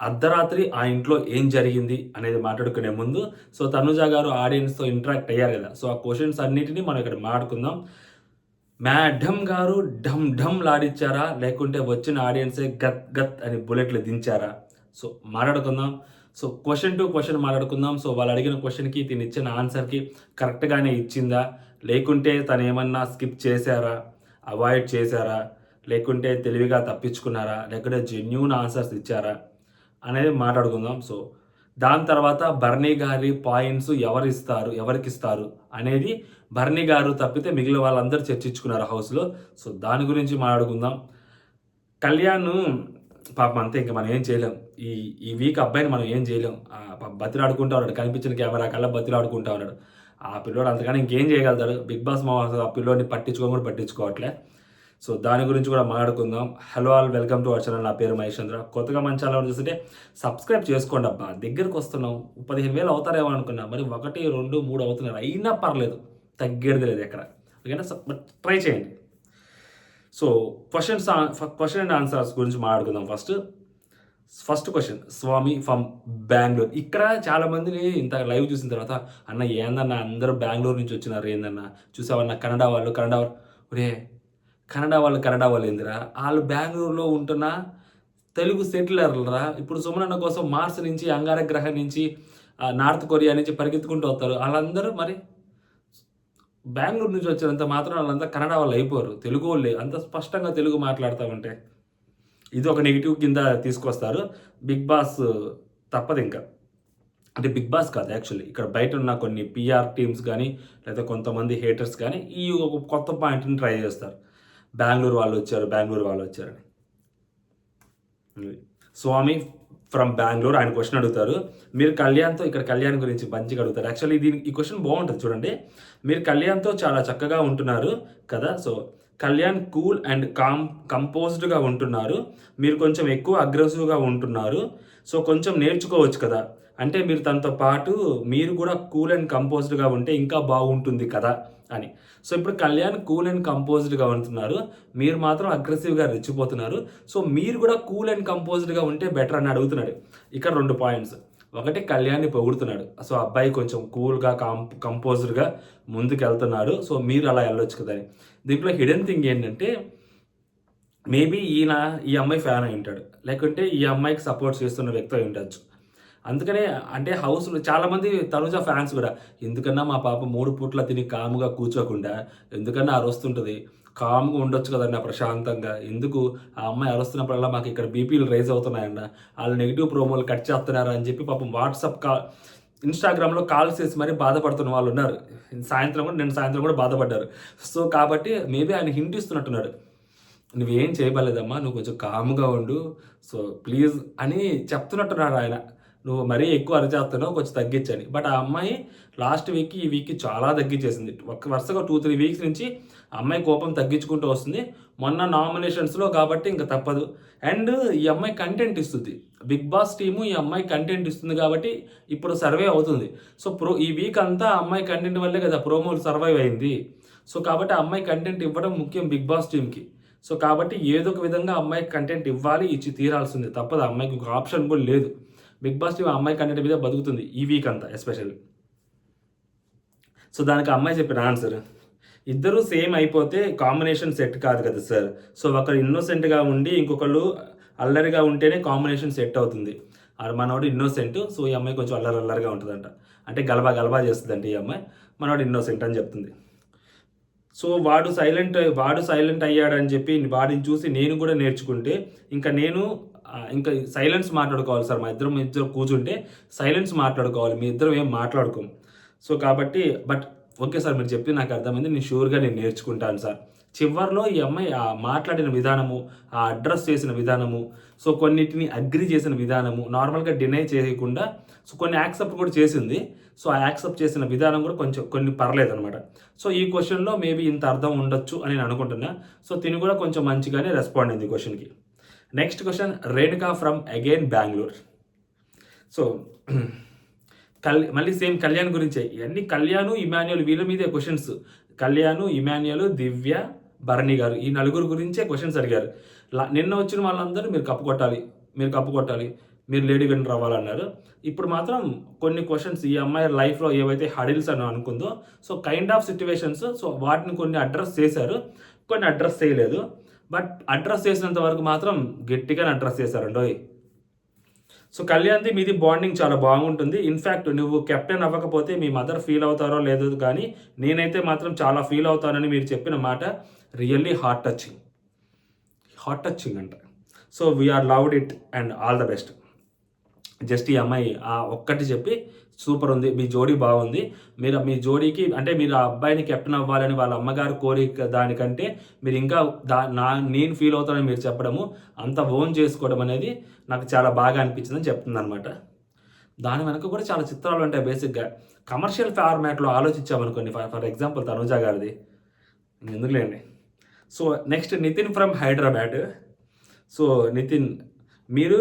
అర్ధరాత్రి ఆ ఇంట్లో ఏం జరిగింది అనేది మాట్లాడుకునే ముందు సో తనుజ గారు ఆడియన్స్తో ఇంటరాక్ట్ అయ్యారు కదా, సో ఆ క్వశ్చన్స్ అన్నిటినీ మనం ఇక్కడ మాట్లాడుకుందాం. మేడం గారు ఢమ్ ఢమ్ లాడిచ్చారా, లేకుంటే వచ్చిన ఆడియన్సే గత్ గత్ అని బుల్లెట్లు దించారా? సో మాట్లాడుకుందాం. సో క్వశ్చన్ టు క్వశ్చన్ మాట్లాడుకుందాం. సో వాళ్ళు అడిగిన క్వశ్చన్కి తిని ఇచ్చిన ఆన్సర్కి కరెక్ట్గానే ఇచ్చిందా, లేకుంటే తను ఏమన్నా స్కిప్ చేశారా, అవాయిడ్ చేశారా, లేకుంటే తెలివిగా తప్పించుకున్నారా, లేకుంటే జెన్యూన్ ఆన్సర్స్ ఇచ్చారా అనేది మాట్లాడుకుందాం. సో దాని తర్వాత బర్నీ గారి పాయింట్స్ ఎవరికిస్తారు అనేది బర్నీ గారు తప్పితే మిగిలిన వాళ్ళందరూ చర్చించుకున్నారు హౌస్లో. సో దాని గురించి మాట్లాడుకుందాం. కళ్యాణ్ పాపం అంతే, ఇంకా మనం ఏం చేయలేం. ఈ ఈ వీక్ అబ్బాయిని మనం ఏం చేయలేం. బతిలాడుకుంటా ఉన్నాడు, కనిపించిన కెమెరా కల్లా బతిలాడుకుంటా ఉన్నాడు. ఆ పిల్లోడు అంతగానే ఇంకేం చేయగలుగుతాడు. బిగ్ బాస్ మా ఆ పిల్లోడిని కూడా పట్టించుకోవట్లే. సో దాని గురించి కూడా మాట్లాడుకుందాం. Hello all, welcome to our channel. నా పేరు మహేషేంద్ర. కొత్తగా మన ఛానల్ చూస్తుంటే సబ్స్క్రైబ్ చేసుకోండి అబ్బా. దగ్గరికి వస్తున్నాం, 15,000 అవుతారేమో అనుకున్నా, మరి 1, 2, 3 అవుతున్నారు. అయినా పర్లేదు, తగ్గేది లేదు ఎక్కడ. ఓకేనా, బట్ ట్రై చేయండి. సో క్వశ్చన్ అండ్ ఆన్సర్స్ గురించి మాట్లాడుకుందాం. First question, Swami from Bengaluru. ఇక్కడ చాలామందిని ఇంత లైవ్ చూసిన తర్వాత, అన్న ఏందన్న అందరూ బెంగళూరు నుంచి వచ్చినారు ఏందన్న, చూసావన్న కన్నడ వాళ్ళు ఒరే కన్నడ వాళ్ళు ఏందిరా, వాళ్ళు బెంగళూరులో ఉంటున్న తెలుగు సెటిలర్లరా. ఇప్పుడు సుమనన్న కోసం మార్స్ నుంచి, అంగారగ్రహం నుంచి, నార్త్ కొరియా నుంచి పరిగెత్తుకుంటూ వస్తారు. వాళ్ళందరూ మరి బెంగళూరు నుంచి వచ్చినంత మాత్రం వాళ్ళంతా కన్నడ వాళ్ళు అయిపోరు, తెలుగు వాళ్ళే. అంత స్పష్టంగా తెలుగు మాట్లాడతామంటే ఇది ఒక నెగిటివ్ కింద తీసుకొస్తారు. బిగ్ బాస్ తప్పదు ఇంకా. అంటే బిగ్ బాస్ కాదు యాక్చువల్లీ, ఇక్కడ బయట ఉన్న కొన్ని పిఆర్ టీమ్స్ కానీ, లేదా కొంతమంది హేటర్స్ కానీ ఈ ఒక కొత్త పాయింట్ని ట్రై చేస్తారు. బెంగళూరు వాళ్ళు వచ్చారని. స్వామి ఫ్రమ్ బెంగళూరు ఆయన క్వశ్చన్ అడుగుతారు. మీరు కళ్యాణ్తో, ఇక్కడ కళ్యాణ్ గురించి మంచిగా అడుగుతారు. యాక్చువల్లీ ఈ క్వశ్చన్ బాగుంటుంది చూడండి. మీరు కళ్యాణ్తో చాలా చక్కగా ఉంటున్నారు కదా, సో కళ్యాణ్ కూల్ అండ్ కంపోజ్డ్గా ఉంటున్నారు, మీరు కొంచెం ఎక్కువ అగ్రెసివ్గా ఉంటున్నారు, సో కొంచెం నేర్చుకోవచ్చు కదా, అంటే మీరు తనతో పాటు మీరు కూడా కూల్ అండ్ కంపోజ్డ్గా ఉంటే ఇంకా బాగుంటుంది కదా అని. సో ఇప్పుడు కళ్యాణ్ కూల్ అండ్ కంపోజ్డ్గా ఉంటున్నారు, మీరు మాత్రం అగ్రెసివ్గా రెచ్చిపోతున్నారు, సో మీరు కూడా కూల్ అండ్ కంపోజ్డ్గా ఉంటే బెటర్ అని అడుగుతున్నాడు. ఇక్కడ 2 పాయింట్స్. ఒకటి, కళ్యాణ్ని పొగుడుతున్నాడు, సో అబ్బాయి కొంచెం కూల్గా కంపోజ్డ్గా ముందుకు వెళ్తున్నాడు, సో మీరు అలా వెళ్ళొచ్చు కదా అని. దీంట్లో హిడెన్ థింగ్ ఏంటంటే, మేబీ ఈ అమ్మాయి ఫ్యాన్ అయి ఉంటాడు, లేకుంటే ఈ అమ్మాయికి సపోర్ట్ చేస్తున్న వ్యక్తి అయి ఉండొచ్చు. అందుకనే అంటే హౌస్లో చాలామంది తనుజ ఫ్యాన్స్ కూడా, ఎందుకన్నా మా పాప 3 పూట్ల తిని కాముగా కూర్చోకుండా ఎందుకన్నా అరుస్తుంటుంది, కామ్గా ఉండొచ్చు కదన్నా ప్రశాంతంగా, ఎందుకు ఆ అమ్మాయి అరుస్తున్నప్పుడల్లా మాకు ఇక్కడ బీపీలు రైజ్ అవుతున్నాయన్న, వాళ్ళు నెగిటివ్ ప్రోమోలు కట్ చేస్తున్నారు అని చెప్పి పాపం ఇన్స్టాగ్రామ్లో కాల్స్ చేసి మరీ బాధపడుతున్న వాళ్ళు ఉన్నారు. నేను సాయంత్రం కూడా బాధపడ్డారు. సో కాబట్టి మేబీ ఆయన హింట్ ఇస్తున్నట్టున్నాడు, నువ్వేం చేయబలేదమ్మా, నువ్వు కొంచెం కామ్గా ఉండు, సో ప్లీజ్ అని చెప్తున్నట్టున్నాడు ఆయన. నువ్వు మరీ ఎక్కువ అరిచేస్తున్నావు, కొంచెం తగ్గించని. బట్ ఆ అమ్మాయి లాస్ట్ వీక్కి ఈ వీక్కి చాలా తగ్గించేసింది. వరుసగా 2-3 వీక్స్ నుంచి ఆ అమ్మాయి కోపం తగ్గించుకుంటూ వస్తుంది. మొన్న నామినేషన్స్లో కాబట్టి ఇంకా తప్పదు. అండ్ ఈ అమ్మాయి కంటెంట్ ఇస్తుంది, బిగ్ బాస్ టీము ఈ అమ్మాయి కంటెంట్ ఇస్తుంది కాబట్టి ఇప్పుడు సర్వే అవుతుంది. సో ఈ వీక్ అంతా ఆ అమ్మాయి కంటెంట్ వల్లే కదా ప్రోమోలు సర్వైవ్ అయింది. సో కాబట్టి ఆ అమ్మాయి కంటెంట్ ఇవ్వడం ముఖ్యం బిగ్ బాస్ టీంకి. సో కాబట్టి ఏదో ఒక విధంగా అమ్మాయికి కంటెంట్ ఇవ్వాలి, ఇచ్చి తీరాల్సింది, తప్పదు. అమ్మాయికి ఒక ఆప్షన్ కూడా లేదు. బిగ్ బాస్ టీం అమ్మాయి కంటెంట్ మీద బతుకుతుంది ఈ వీక్ అంతా ఎస్పెషల్లీ. సో దానికి అమ్మాయి చెప్పిన ఆన్సర్, ఇద్దరు సేమ్ అయిపోతే కాంబినేషన్ సెట్ కాదు కదా సార్, సో ఒకరు ఇన్నోసెంట్గా ఉండి ఇంకొకళ్ళు అల్లరిగా ఉంటేనే కాంబినేషన్ సెట్ అవుతుంది. మనోడు ఇన్నోసెంట్, సో ఈ అమ్మాయి కొంచెం అల్లరిగా ఉంటుందంట, అంటే గలబా చేస్తుందంట ఈ అమ్మాయి, మనోడు ఇన్నోసెంట్ అని చెప్తుంది. సో వాడు సైలెంట్ అయ్యాడని చెప్పి వాడిని చూసి నేను కూడా నేర్చుకుంటే ఇంకా సైలెన్స్ మాట్లాడుకోవాలి సార్, మా ఇద్దరు కూర్చుంటే సైలెన్స్ మాట్లాడుకోవాలి, మీ ఇద్దరం ఏం మాట్లాడుకోం. సో కాబట్టి ఓకే సార్, మీరు చెప్పి నాకు అర్థమైంది, నేను షూర్గా నేర్చుకుంటాను సార్. చివరిలో ఈ అమ్మాయి ఆ మాట్లాడిన విధానము, ఆ అడ్రస్ చేసిన విధానము, సో కొన్నిటిని అగ్రి చేసిన విధానము, నార్మల్గా డినై చేయకుండా సో కొన్ని యాక్సెప్ట్ కూడా చేసింది. సో ఆ యాక్సెప్ట్ చేసిన విధానం కూడా కొన్ని పర్లేదు అనమాట. సో ఈ క్వశ్చన్లో మేబీ ఇంత అర్థం ఉండొచ్చు అని నేను అనుకుంటున్నా. సో తిని కూడా కొంచెం మంచిగానే రెస్పాండ్ అయింది ఈ క్వశ్చన్కి. Next question, Renuka from again Bengaluru. So మళ్ళీ సేమ్ కళ్యాణ్ గురించే, ఇవన్నీ కళ్యాణ్, ఇమాన్యుయల్ వీళ్ళ మీదే క్వశ్చన్స్. కళ్యాణ్, ఇమాన్యుయల్, దివ్య, భరణి గారు, ఈ నలుగురు గురించే క్వశ్చన్స్ అడిగారు. నిన్న వచ్చిన వాళ్ళందరూ మీరు కప్పు కొట్టాలి, మీరు లేడీ విన్నర్ అవ్వాలన్నారు. ఇప్పుడు మాత్రం కొన్ని క్వశ్చన్స్ ఈ అమ్మాయి లైఫ్లో ఏవైతే హడిల్స్ అని అనుకుందో, so kind of situations, so వాటిని కొన్ని అడ్రస్ చేశారు, కొన్ని అడ్రస్ చేయలేదు. బట్ అడ్రస్ చేసినంత వరకు మాత్రం గట్టిగానే అడ్రస్ చేశారండి. సో కళ్యాణ్ది మీది బాండింగ్ చాలా బాగుంటుంది. ఇన్ఫ్యాక్ట్ నువ్వు కెప్టెన్ అవ్వకపోతే మీ మదర్ ఫీల్ అవుతారో లేదో కానీ నేనైతే మాత్రం చాలా ఫీల్ అవుతానని మీరు చెప్పిన మాట రియల్లీ హార్ట్ టచింగ్ అంట. So we are loved it and all the best. Just ఈ అమ్మాయి ఆ ఒక్కటి చెప్పి సూపర్ ఉంది, మీ జోడీ బాగుంది, మీరు మీ జోడీకి అంటే మీరు ఆ అబ్బాయిని కెప్టెన్ అవ్వాలని వాళ్ళ అమ్మగారు కోరిక దానికంటే మీరు ఇంకా నేను ఫీల్ అవుతానని మీరు చెప్పడము, అంత ఓన్ చేసుకోవడం అనేది నాకు చాలా బాగా అనిపించిందని చెప్తుంది అనమాట. దాని వెనక కూడా చాలా చిత్రాలు ఉంటాయి. బేసిక్గా కమర్షియల్ ఫార్మాట్లో ఆలోచించామనుకోండి, ఫర్ ఎగ్జాంపుల్ తనుజా గారిది ఎందుకులేండి. So next Nitin from Hyderabad. So Nitin, మీరు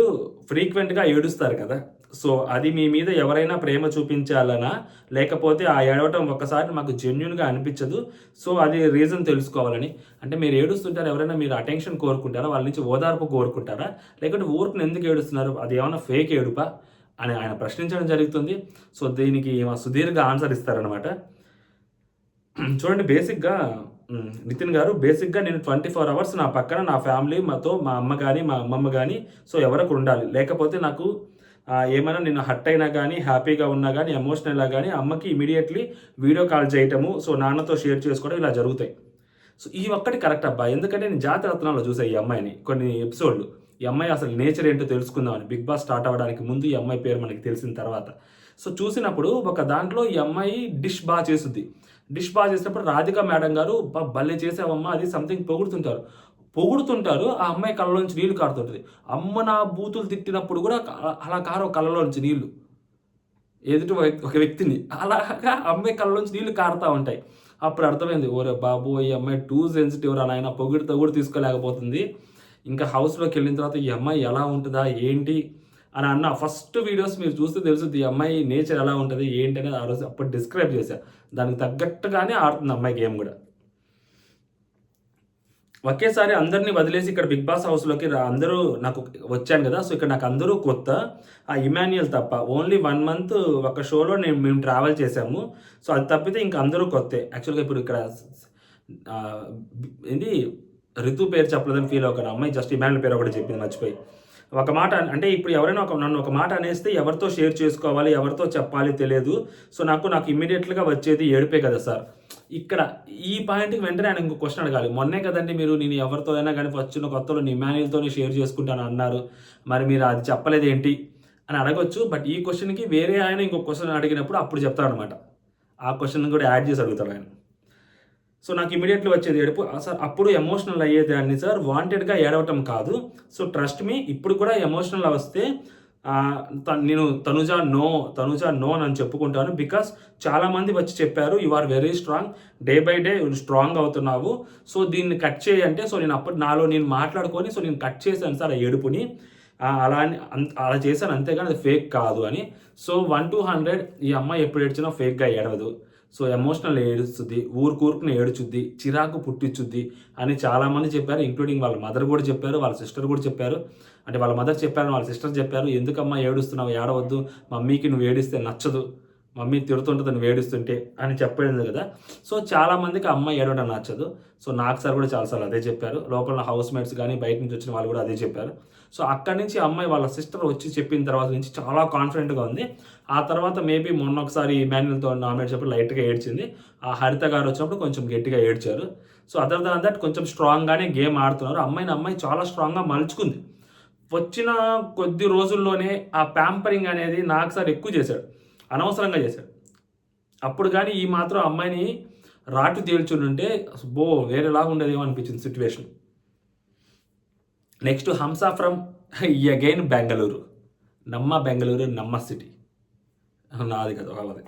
ఫ్రీక్వెంట్గా ఏడుస్తారు కదా, సో అది మీ మీద ఎవరైనా ప్రేమ చూపించాలనా, లేకపోతే ఆ ఏడవటం ఒక్కసారి మాకు జెన్యున్గా అనిపించదు, సో అది రీజన్ తెలుసుకోవాలని. అంటే మీరు ఏడుస్తుంటారు, ఎవరైనా మీరు అటెన్షన్ కోరుకుంటారా, వాళ్ళ నుంచి ఓదార్పు కోరుకుంటారా, లేకుంటే ఊరుకుని ఎందుకు ఏడుస్తున్నారు, అది ఏమైనా ఫేక్ ఏడుపా అని ఆయన ప్రశ్నించడం జరుగుతుంది. సో దీనికి సుదీర్ఘ ఆన్సర్ ఇస్తారనమాట. చూడండి, బేసిక్గా నితిన్ గారు, బేసిక్గా నేను 24 hours నా పక్కన నా ఫ్యామిలీ, మాతో మా అమ్మ కానీ మా అమ్మమ్మ కానీ సో ఎవరికి ఉండాలి, లేకపోతే నాకు ఏమైనా నేను హర్ట్ అయినా కానీ హ్యాపీగా ఉన్నా కానీ ఎమోషనల్గా కానీ అమ్మకి ఇమీడియట్లీ వీడియో కాల్ చేయటము, సో నాన్నతో షేర్ చేసుకోవడం ఇలా జరుగుతాయి. సో ఈ ఒక్కటి కరెక్ట్ అబ్బా, ఎందుకంటే నేను జాతరత్నాల్లో చూసాను ఈ అమ్మాయిని కొన్ని ఎపిసోడ్లు. ఈ అమ్మాయి అసలు నేచర్ ఏంటో తెలుసుకుందామని బిగ్ బాస్ స్టార్ట్ అవ్వడానికి ముందు ఈ అమ్మాయి పేరు మనకి తెలిసిన తర్వాత సో చూసినప్పుడు ఒక దాంట్లో ఈ అమ్మాయి డిష్ బాగా చేసినప్పుడు రాధిక మేడం గారు భలే చేసావమ్మా అది సంథింగ్ పొగుడుతుంటారు. ఆ అమ్మాయి కళ్ళలోంచి నీళ్లు కారుతుంటుంది. అమ్మ నా బూతులు తిట్టినప్పుడు కూడా అలా కారు కళ్ళలోంచి నీళ్లు, ఎదుటి ఒక వ్యక్తిని అలాగా అమ్మాయి కళ్ళలోంచి నీళ్లు కారుతూ ఉంటాయి. అప్పుడు అర్థమైంది, ఓరే బాబు ఈ అమ్మాయి టూ సెన్సిటివ్ రా నాయన, పొగిడితో కూడా తీసుకోలేకపోతుంది. ఇంకా హౌస్లోకి వెళ్ళిన తర్వాత ఈ అమ్మాయి ఎలా ఉంటుందా ఏంటి అని అన్న ఫస్ట్ వీడియోస్ మీరు చూస్తే తెలుస్తుంది ఈ అమ్మాయి నేచర్ ఎలా ఉంటుంది ఏంటి అనేది ఆ రోజు అప్పుడు డిస్క్రైబ్ చేశారు. దానికి తగ్గట్టుగానే ఆడుతుంది అమ్మాయి గేమ్ కూడా. ఒకేసారి అందరినీ వదిలేసి ఇక్కడ బిగ్ బాస్ హౌస్లోకి అందరూ నాకు వచ్చాను కదా, సో ఇక్కడ నాకు అందరూ కొత్త, ఆ ఇమాన్యుయల్ తప్ప. ఓన్లీ 1 month ఒక షోలో మేము ట్రావెల్ చేసాము, సో అది తప్పితే ఇంకా అందరూ కొత్తే. యాక్చువల్గా ఇప్పుడు ఇక్కడ ఏంటి రితు పేరు చెప్పలేదని ఫీల్ అవ్వకుండా అమ్మాయి జస్ట్ ఇమాన్యుయల్ పేరు ఒకటి చెప్పింది మర్చిపోయి. ఒక మాట అంటే ఇప్పుడు ఎవరైనా నన్ను ఒక మాట అనేస్తే ఎవరితో షేర్ చేసుకోవాలి, ఎవరితో చెప్పాలి తెలియదు. సో నాకు ఇమ్మీడియట్గా వచ్చేది ఏడుపే కదా సార్. ఇక్కడ ఈ పాయింట్కి వెంటనే ఆయన ఇంకో క్వశ్చన్ అడగాలి. మొన్నే కదండి మీరు నేను ఎవరితో అయినా కానీ వచ్చిన కొత్తలో నీ ఇమాన్యుయల్తోనే షేర్ చేసుకుంటాను అన్నారు, మరి మీరు అది చెప్పలేదు ఏంటి అని అడగొచ్చు. బట్ ఈ క్వశ్చన్కి వేరే ఆయన ఇంకో క్వశ్చన్ అడిగినప్పుడు అప్పుడు చెప్తాడనమాట. ఆ క్వశ్చన్ కూడా యాడ్ చేసి అడుగుతాడు ఆయన. సో నాకు ఇమీడియట్లీ వచ్చేది ఏడుపు సార్. అప్పుడు ఎమోషనల్ అయ్యేదాన్ని సార్, వాంటెడ్గా ఏడవటం కాదు. సో ట్రస్ట్ మీ, ఇప్పుడు కూడా ఎమోషనల్ వస్తే నేను తనుజ నో అని చెప్పుకుంటాను. బికాస్ చాలామంది వచ్చి చెప్పారు you are very strong, day by day strong అవుతున్నావు, సో దీన్ని కట్ చేయంటే సో నేను అప్పుడు నాలో నేను మాట్లాడుకొని సో నేను కట్ చేశాను సార్ ఆ ఏడుపుని, అలా చేశాను అంతేగాని అది ఫేక్ కాదు అని. సో 1 to 100 ఈ అమ్మాయి ఎప్పుడు ఏడ్చినా ఫేక్గా ఏడవదు. సో ఎమోషనల్ ఏడుస్తుంది, ఊరుకుని ఏడుచుద్ది, చిరాకు పుట్టించుద్ది అని చాలామంది చెప్పారు. ఇంక్లూడింగ్ వాళ్ళ మదర్ కూడా చెప్పారు, వాళ్ళ సిస్టర్ కూడా చెప్పారు. అంటే వాళ్ళ మదర్ చెప్పారు, వాళ్ళ సిస్టర్ చెప్పారు, ఎందుకమ్మా ఏడుస్తున్నావు, ఏడవద్దు, మమ్మీకి నువ్వు ఏడిస్తే నచ్చదు, మమ్మీ తిడుతుంటుంది నువ్వు ఏడుస్తుంటే అని చెప్పేది కదా. సో చాలామందికి అమ్మాయి ఏడవడం నచ్చదు. సో నాకు సార్ కూడా చాలాసార్లు అదే చెప్పారు, లోపల హౌస్ మేట్స్ కానీ బయట నుంచి వచ్చిన వాళ్ళు కూడా అదే చెప్పారు. సో అక్కడి నుంచి అమ్మాయి వాళ్ళ సిస్టర్ వచ్చి చెప్పిన తర్వాత నుంచి చాలా కాన్ఫిడెంట్గా ఉంది. ఆ తర్వాత మేబీ మొన్న ఒకసారి ఇమాన్యుయల్తో నామినేట్ చెప్పి లైట్గా ఏడ్చింది. ఆ హరిత గారు వచ్చినప్పుడు కొంచెం గట్టిగా ఏడ్చారు. సో అదర్ దాన్ దట్ కొంచెం స్ట్రాంగ్గానే గేమ్ ఆడుతున్నారు. అమ్మాయి చాలా స్ట్రాంగ్గా మలుచుకుంది. వచ్చిన కొద్ది రోజుల్లోనే ఆ ప్యాంపరింగ్ అనేది నాకు సార్ ఎక్కువ చేశాడు, అనవసరంగా చేశాడు. అప్పుడు కానీ ఈ మాత్రం అమ్మాయిని రాటు తేల్చుంటే వేరేలాగా ఉండేదేమో అనిపించింది situation. Next Hamsa from again Bengaluru, నమ్మ సిటీ, నాది కదా వాళ్ళది.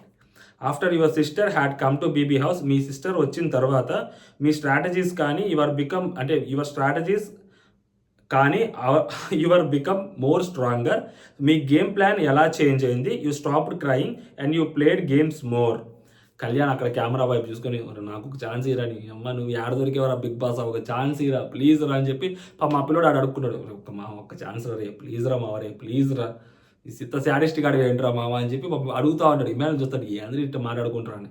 After your sister had come to BB house, మీ సిస్టర్ వచ్చిన తర్వాత మీ స్ట్రాటజీస్ కానీ యువర్ స్ట్రాటజీస్ కానీ యువర్ బికమ్ మోర్ స్ట్రాంగర్, మీ గేమ్ ప్లాన్ ఎలా చేంజ్ అయింది, you stopped crying and you played games more. Kalyan అక్కడ కెమెరా వైపు చూసుకొని నాకు ఒక ఛాన్స్ ఇరా, నీ అమ్మ నువ్వు ఏడ దొరికేవరా బిగ్ బాస్ ఒక ఛాన్స్ ఇరా ప్లీజ్ రా అని చెప్పి మా పిల్లడు ఆడు అడుక్కున్నాడు, ఒక్క ఛాన్స్ రా రే ప్లీజ్ రా మావరే ప్లీజ్ రా ఈ సిత్త శాడిస్ట్ గాడు ఏంట్రా మామ అని చెప్పి అడుగుతూ ఉంటాడు. ఇమానుల్ చూస్తాడు అందరూ ఇట్లా మాట్లాడుకుంటారు అని.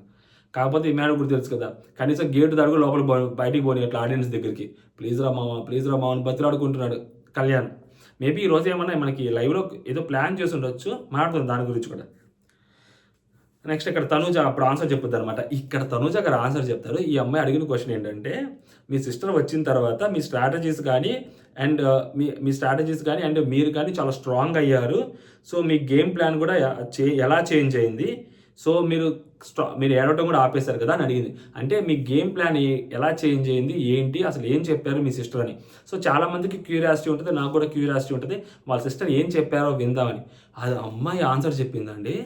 కాకపోతే ఇమానుల్ కూడా తెలుసు కదా, కనీసం గేటు దాడుగు లోపల బయటికి పోనీ అట్లా ఆడియన్స్ దగ్గరికి. ప్లీజ్ రా మామ అని బతిలాడుకుంటున్నాడు కళ్యాణ్. మేబీ ఈరోజు ఏమన్నా మనకి లైవ్లో ఏదో ప్లాన్ చేసి ఉండొచ్చు, మాట్లాడుతుంది దాని గురించి కూడా. నెక్స్ట్ ఇక్కడ తనూజ అప్పుడు ఆన్సర్ చెప్పుద్ది అనమాట. ఇక్కడ తనూజ గారు ఆన్సర్ చెప్తారు. ఈ అమ్మాయి అడిగిన క్వశ్చన్ ఏంటంటే, మీ సిస్టర్ వచ్చిన తర్వాత మీ స్ట్రాటజీస్ కానీ అండ్ మీ స్ట్రాటజీస్ కానీ అండ్ మీరు కానీ చాలా స్ట్రాంగ్ అయ్యారు. సో మీ గేమ్ ప్లాన్ కూడా ఎలా చేంజ్ అయింది, సో మీరు ఏడవటం కూడా ఆపేశారు కదా అని అడిగింది. అంటే మీ గేమ్ ప్లాన్ ఎలా చేంజ్ అయింది, ఏంటి అసలు ఏం చెప్పారు మీ సిస్టర్ అని. సో చాలామందికి క్యూరియాసిటీ ఉంటుంది, నాకు కూడా క్యూరియాసిటీ ఉంటుంది, వాళ్ళ సిస్టర్ ఏం చెప్పారో విందామని. అది అమ్మాయి ఆన్సర్ చెప్పిందండి.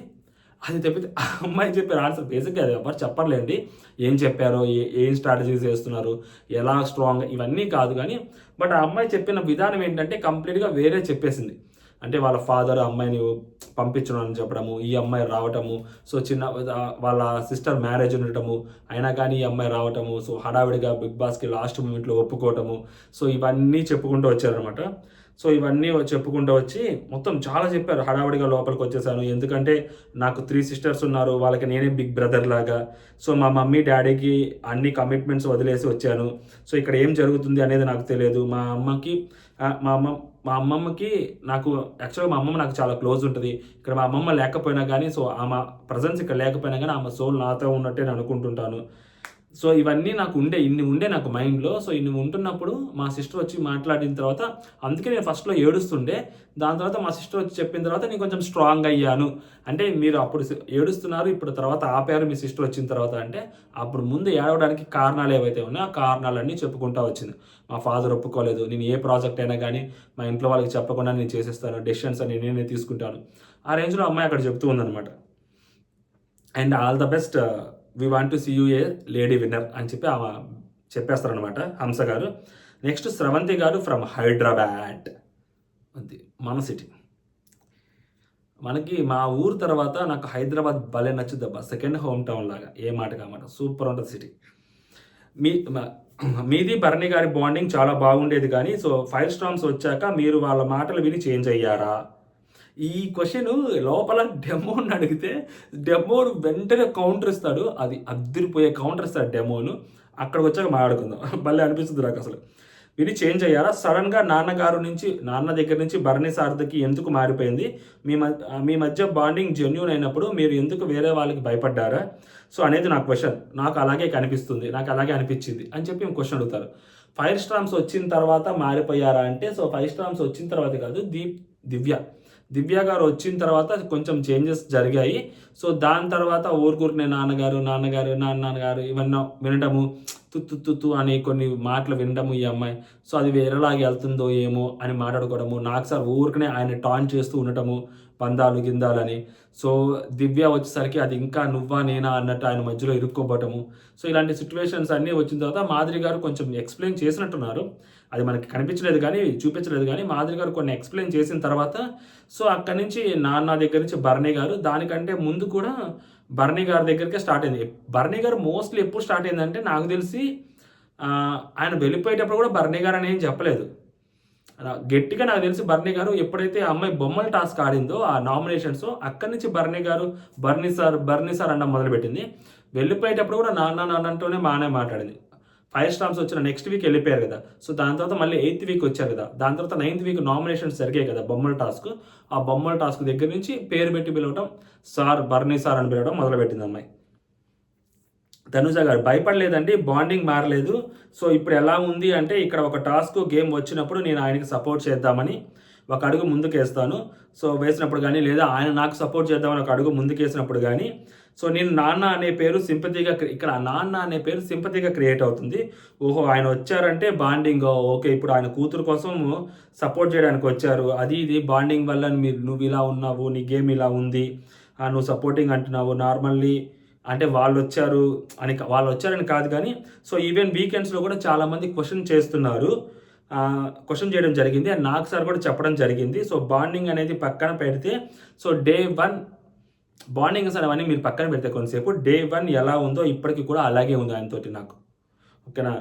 అది తప్పితే అమ్మాయి చెప్పారు ఆన్సర్ బేసిక్గా అది ఎవరు చెప్పర్లేండి. ఏం చెప్పారో, ఏం స్ట్రాటజీస్ వేస్తున్నారు, ఎలా స్ట్రాంగ్, ఇవన్నీ కాదు. కానీ బట్ ఆ అమ్మాయి చెప్పిన విధానం ఏంటంటే కంప్లీట్గా వేరే చెప్పేసింది. అంటే వాళ్ళ ఫాదర్ అమ్మాయిని పంపించడం అని చెప్పడము, ఈ అమ్మాయి రావటము, సో వాళ్ళ సిస్టర్ మ్యారేజ్ ఉండటము, అయినా కానీ ఈ అమ్మాయి రావటము, సో హడావిడిగా బిగ్ బాస్కి లాస్ట్ మూమెంట్లో ఒప్పుకోవటము, సో ఇవన్నీ చెప్పుకుంటూ వచ్చారనమాట. సో ఇవన్నీ చెప్పుకుంటూ వచ్చి మొత్తం చాలా చెప్పారు. హడావిడిగా లోపలికి వచ్చేసాను, ఎందుకంటే నాకు 3 సిస్టర్స్ ఉన్నారు, వాళ్ళకి నేనే బిగ్ బ్రదర్ లాగా. సో మా మమ్మీ డాడీకి అన్ని కమిట్మెంట్స్ వదిలేసి వచ్చాను. సో ఇక్కడ ఏం జరుగుతుంది అనేది నాకు తెలియదు. మా అమ్మమ్మకి నాకు యాక్చువల్గా మా అమ్మమ్మ నాకు చాలా క్లోజ్ ఉంటుంది. ఇక్కడ మా అమ్మమ్మ లేకపోయినా కానీ, సో ఆమె ప్రజెన్స్ ఇక్కడ లేకపోయినా కానీ ఆమె సోల్ నాతో ఉన్నట్టే నేను అనుకుంటుంటాను. సో ఇవన్నీ నాకు ఇన్ని ఉండే నాకు మైండ్లో. సో ఇన్ని ఉంటున్నప్పుడు మా సిస్టర్ వచ్చి మాట్లాడిన తర్వాత, అందుకే నేను ఫస్ట్లో ఏడుస్తుండే, దాని తర్వాత మా సిస్టర్ వచ్చి చెప్పిన తర్వాత నేను కొంచెం స్ట్రాంగ్ అయ్యాను. అంటే మీరు అప్పుడు ఏడుస్తున్నారు, ఇప్పుడు తర్వాత ఆపారు మీ సిస్టర్ వచ్చిన తర్వాత అంటే, అప్పుడు ముందు ఏడవడానికి కారణాలు ఏవైతే ఉన్నాయో ఆ కారణాలన్నీ చెప్పుకుంటూ వచ్చింది. మా ఫాదర్ ఒప్పుకోలేదు, నేను ఏ ప్రాజెక్ట్ అయినా కానీ మా ఇంట్లో వాళ్ళకి చెప్పకుండా నేను చేసేస్తాను, డెసిషన్స్ అని నేనే తీసుకుంటాను, ఆ రేంజ్లో అమ్మాయి అక్కడ చెప్తూ ఉందన్నమాట. And all the best, we want to see you a lady winner అని చెప్పి ఆమె చెప్పేస్తారనమాట హంస గారు. నెక్స్ట్ స్రవంతి గారు ఫ్రమ్ హైదరాబాద్, అది మన సిటీ. మనకి మా ఊరు తర్వాత నాకు హైదరాబాద్ భలే నచ్చుద్దబ్బా, సెకండ్ హోమ్ టౌన్ లాగా, ఏ మాట కామాట సూపర్ ఉంటుంది సిటీ. మీది భరణి గారి బాండింగ్ చాలా బాగుండేది, కానీ సో 5 స్టార్స్ వచ్చాక మీరు వాళ్ళ మాటలు విని చేంజ్ అయ్యారా? ఈ క్వశ్చన్ లోపల డెమోని అడిగితే డెమోను వెంటనే కౌంటర్ ఇస్తాడు, అది అద్దరిపోయే కౌంటర్ ఇస్తాడు డెమోను. అక్కడికి వచ్చాక మాట్లాడుకుందాం, భలే అనిపిస్తుంది నాకు అసలు. విని చేంజ్ అయ్యారా? సడన్గా నాన్న దగ్గర నుంచి భరణి సారథికి ఎందుకు మారిపోయింది? మీ మధ్య బాండింగ్ జెన్యూన్ అయినప్పుడు మీరు ఎందుకు వేరే వాళ్ళకి భయపడ్డారా? సో అనేది నా క్వశ్చన్. నాకు అలాగే కనిపిస్తుంది, నాకు అలాగే అనిపించింది అని చెప్పి క్వశ్చన్ అడుగుతారు. 5 స్టార్స్ వచ్చిన తర్వాత మారిపోయారా అంటే, సో 5 స్టార్స్ వచ్చిన తర్వాత కాదు, దివ్య గారు వచ్చిన తర్వాత కొంచెం చేంజెస్ జరిగాయి. సో దాని తర్వాత ఊరుకూరినే నాన్నగారు ఇవన్నీ వినడము, తుత్తు అని కొన్ని మాటలు వినడము ఈ అమ్మాయి. సో అది వేరేలాగా వెళ్తుందో ఏమో అని మాట్లాడుకోవడము, నాకు సార్ ఊరికనే ఆయన టాన్ చేస్తూ ఉండటము, బంధాలు గిందాలని. సో దివ్య వచ్చేసరికి అది ఇంకా నువ్వా నేనా అన్నట్టు ఆయన మధ్యలో ఇరుక్కోబోవటము. సో ఇలాంటి సిచ్యువేషన్స్ అన్నీ వచ్చిన తర్వాత మాధురి గారు కొంచెం ఎక్స్ప్లెయిన్ చేసినట్టున్నారు. అది మనకి కనిపించలేదు కానీ, చూపించలేదు కానీ మాధురి గారు కొన్ని ఎక్స్ప్లెయిన్ చేసిన తర్వాత, సో అక్కడి నుంచి నాన్న దగ్గర నుంచి భరణి గారు, దానికంటే ముందు కూడా భరణి గారి దగ్గరికే స్టార్ట్ అయింది. భరణి గారు మోస్ట్లీ ఎప్పుడు స్టార్ట్ అయిందంటే నాకు తెలిసి ఆయన వెళ్ళిపోయేటప్పుడు కూడా భరణి గారు అని ఏం చెప్పలేదు. గట్టిగా నాకు తెలిసి భరణి గారు ఎప్పుడైతే అమ్మాయి బొమ్మల టాస్క్ ఆడిందో ఆ నామినేషన్స్, అక్కడి నుంచి బర్నీ సార్ అన్న మొదలుపెట్టింది. వెళ్ళిపోయేటప్పుడు కూడా నాన్న అంటూనే బాగానే మాట్లాడింది. 5 స్టార్స్ వచ్చిన నెక్స్ట్ వీక్ వెళ్ళిపోయారు కదా, సో దాని తర్వాత మళ్ళీ 8th వీక్ వచ్చారు కదా, దాని తర్వాత 9th వీక్ నామినేషన్స్ జరిగాయి కదా బొమ్మల టాస్క్. ఆ బొమ్మల టాస్క్ దగ్గర నుంచి పేరు పెట్టి పిలవటం, బర్నీ సార్ అని పిలవడం మొదలుపెట్టింది అమ్మాయి. తనుజ గారు భయపడలేదండి, బాండింగ్ మారలేదు. సో ఇప్పుడు ఎలా ఉంది అంటే, ఇక్కడ ఒక టాస్క్ గేమ్ వచ్చినప్పుడు నేను ఆయనకి సపోర్ట్ చేద్దామని ఒక అడుగు ముందుకేస్తాను. సో వేసినప్పుడు కానీ, లేదా ఆయన నాకు సపోర్ట్ చేద్దామని ఒక అడుగు ముందుకేసినప్పుడు కానీ, సో నేను నాన్న అనే పేరు సింపతిగా క్రియేట్ అవుతుంది. ఓహో ఆయన వచ్చారంటే బాండింగ్, ఓకే ఇప్పుడు ఆయన కూతురు కోసం సపోర్ట్ చేయడానికి వచ్చారు, అది ఇది బాండింగ్ వల్ల నువ్వు ఇలా ఉన్నావు, నీ గేమ్ ఇలా ఉంది, నువ్వు సపోర్టింగ్ అంటున్నావు, నార్మల్లీ అంటే వాళ్ళు వచ్చారని కాదు కానీ, సో ఈవెన్ వీకెండ్స్లో కూడా చాలామంది క్వశ్చన్ చేయడం జరిగింది. అండ్ నాకు సార్ కూడా చెప్పడం జరిగింది. సో బాండింగ్ అనేది పక్కన పెడితే, సో డే 1 బాండింగ్ సార్ అవన్నీ మీరు పక్కన పెడితే కొంతసేపు డే 1 ఎలా ఉందో ఇప్పటికీ కూడా అలాగే ఉంది ఆయనతోటి నాకు, ఓకేనా.